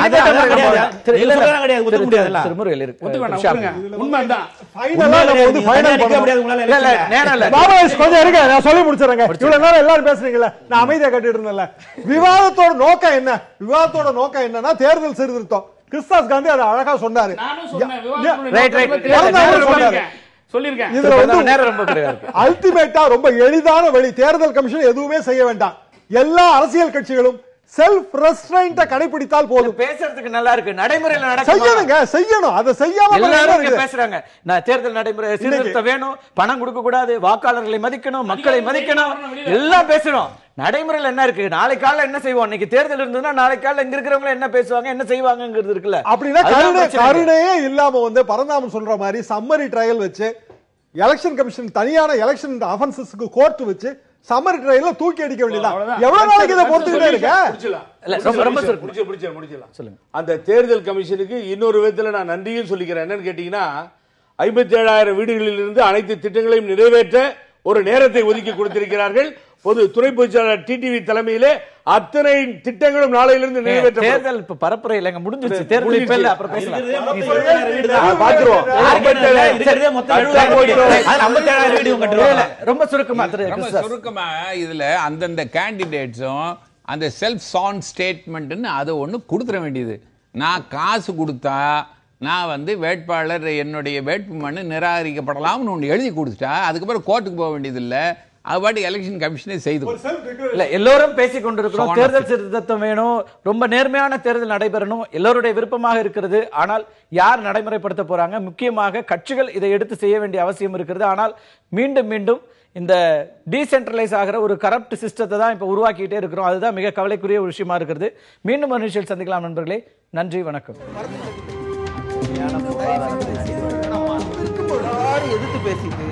கிடையாது. ஒத்துக்க முடியாதுல. திருமுறையில் இருக்கு. உண்மைதான். ஃபைனலா நம்ம வந்து ஃபைனல் பண்ண முடியாது. உங்களால இல்ல பாபாஸ் கொஞ்சம் இருங்க, நான் சொல்லி முடிச்சறேங்க. இவ்வளவு நேரம் எல்லாரும் பேசுறீங்கல, நான் அமைதியா கேட்டுட்டு இருந்தேன்ல. விவாதத்தோட நோக்கம் என்ன? விவாதத்தோட நோக்கம் என்னன்னா தேர்தல் சீர்திருத்தம். கிறிஸ்தாஸ் காந்தி அதை அழகா சொன்னாரு. நானும் சொன்னேன் சொல்லிருக்கேன். இதுல வந்து நேரம் ரொம்ப கிடையாது. அல்டிமேட்டா ரொம்ப எளிதான வழி. தேர்தல் கமிஷன் எதுவுமே செய்ய வேண்டாம். எல்லா அரசியல் கட்சிகளும் செல்ஃப் ரெஸ்ட்ரைன்ட்ட கடைபிடித்தால் போதும். பேசுறதுக்கு நல்லா இருக்கு. நடைமுறையில நடக்கும். செய்யணும். அதை செய்யாம எல்லாரும் பேசுறாங்க. நான் தேர்தல் நடைமுறை சீர்திருத்தம் வேணும், பணம் கொடுக்க கூடாது, வாக்காளர்களை மதிக்கணும், மக்களை மதிக்கணும், எல்லாம் பேசணும். நடைமுறையில் என்ன இருக்கு? நாளை காலைல என்ன செய்வோம்? இன்னைக்கு தேர்தல் இருந்ததுன்னா நாளை காலைல இங்க இருக்கிறவங்க என்ன பேசுவாங்க, என்ன செய்வாங்கங்கிறது இருக்குல்ல. அப்படின்னா கருணையே இல்லாம வந்து பரந்தாமன் சொல்ற மாதிரி சம்மரி ட்ரையல் வச்சு எலெக்ஷன் கமிஷன் தனியான எலெக்ஷன் அஃபென்சஸ்க்கு கோர்ட் வச்சு சம்மர் ட்ரையல்ல தூக்கி அடிக்க வேண்டியதான். அவ்வளவுதான். எவ்வளவு நாளைக்கு இதை பொறுத்துக்கிட்டே இருக்க? சொல்லுங்க. அந்த தேர்தல் கமிஷனுக்கு இன்னொரு விதத்துல நான் நன்றியும் சொல்லிக்கிறேன். என்னன்னு கேட்டீங்கன்னா 57,000 வீடுகளில் இருந்து அனைத்து திட்டங்களையும் நிறைவேற்ற ஒரு நேரத்தை ஒதுக்கி கொடுத்திருக்கிறார்கள். பொது துறை பொதுச்செயலாளர் டிடிவி தலைமையிலே அத்தனை திட்டங்களும் நாளையிலிருந்து நிறைவேற்ற தேர்தல் இப்ப பரப்புரை இல்லைங்க, முடிஞ்சிருச்சு. தேர்தல் இப்ப இல்ல, அப்புறம் பேசலாம். ரொம்ப சுருக்கமா சுருக்கமா இதுல அந்தந்த கேண்டிடேட்ஸும் அந்த செல்ஃப் சான் ஸ்டேட்மெண்ட்னு அதை ஒண்ணு கொடுத்துட வேண்டியது. நான் காசு கொடுத்தா நான் வந்து வேட்பாளர் என்னுடைய வேட்புமனு நிராகரிக்கப்படலாம்னு ஒன்று எழுதி கொடுத்துட்டா அதுக்கப்புறம் கோர்ட்டுக்கு போக வேண்டியது இல்லை. அதுபாட்டு எலெக்ஷன் கமிஷனே செய்து இல்ல. எல்லோரும் பேசிக் கொண்டிருக்கிறோம் தேர்தல் சீர்திருத்தம் வேணும், ரொம்ப நேர்மையான தேர்தல் நடைபெறணும், எல்லோருடைய விருப்பமாக இருக்கிறது. ஆனால் யார் நடைமுறைப்படுத்த போறாங்க? முக்கியமாக கட்சிகள் இதை எடுத்து செய்ய வேண்டிய அவசியம் இருக்கிறது. ஆனால் மீண்டும் மீண்டும் இந்த டீசென்ட்ரலைஸ் ஆகிற ஒரு கரப்ட் சிஸ்டத்தை தான் இப்ப உருவாக்கிட்டே இருக்கிறோம். அதுதான் மிக கவலைக்குரிய ஒரு விஷயமா இருக்கிறது. மீண்டும் ஒரு நிகழ்ச்சியில் சந்திக்கலாம் நண்பர்களே. நன்றி, வணக்கம். எதிர்த்து பேசிட்டு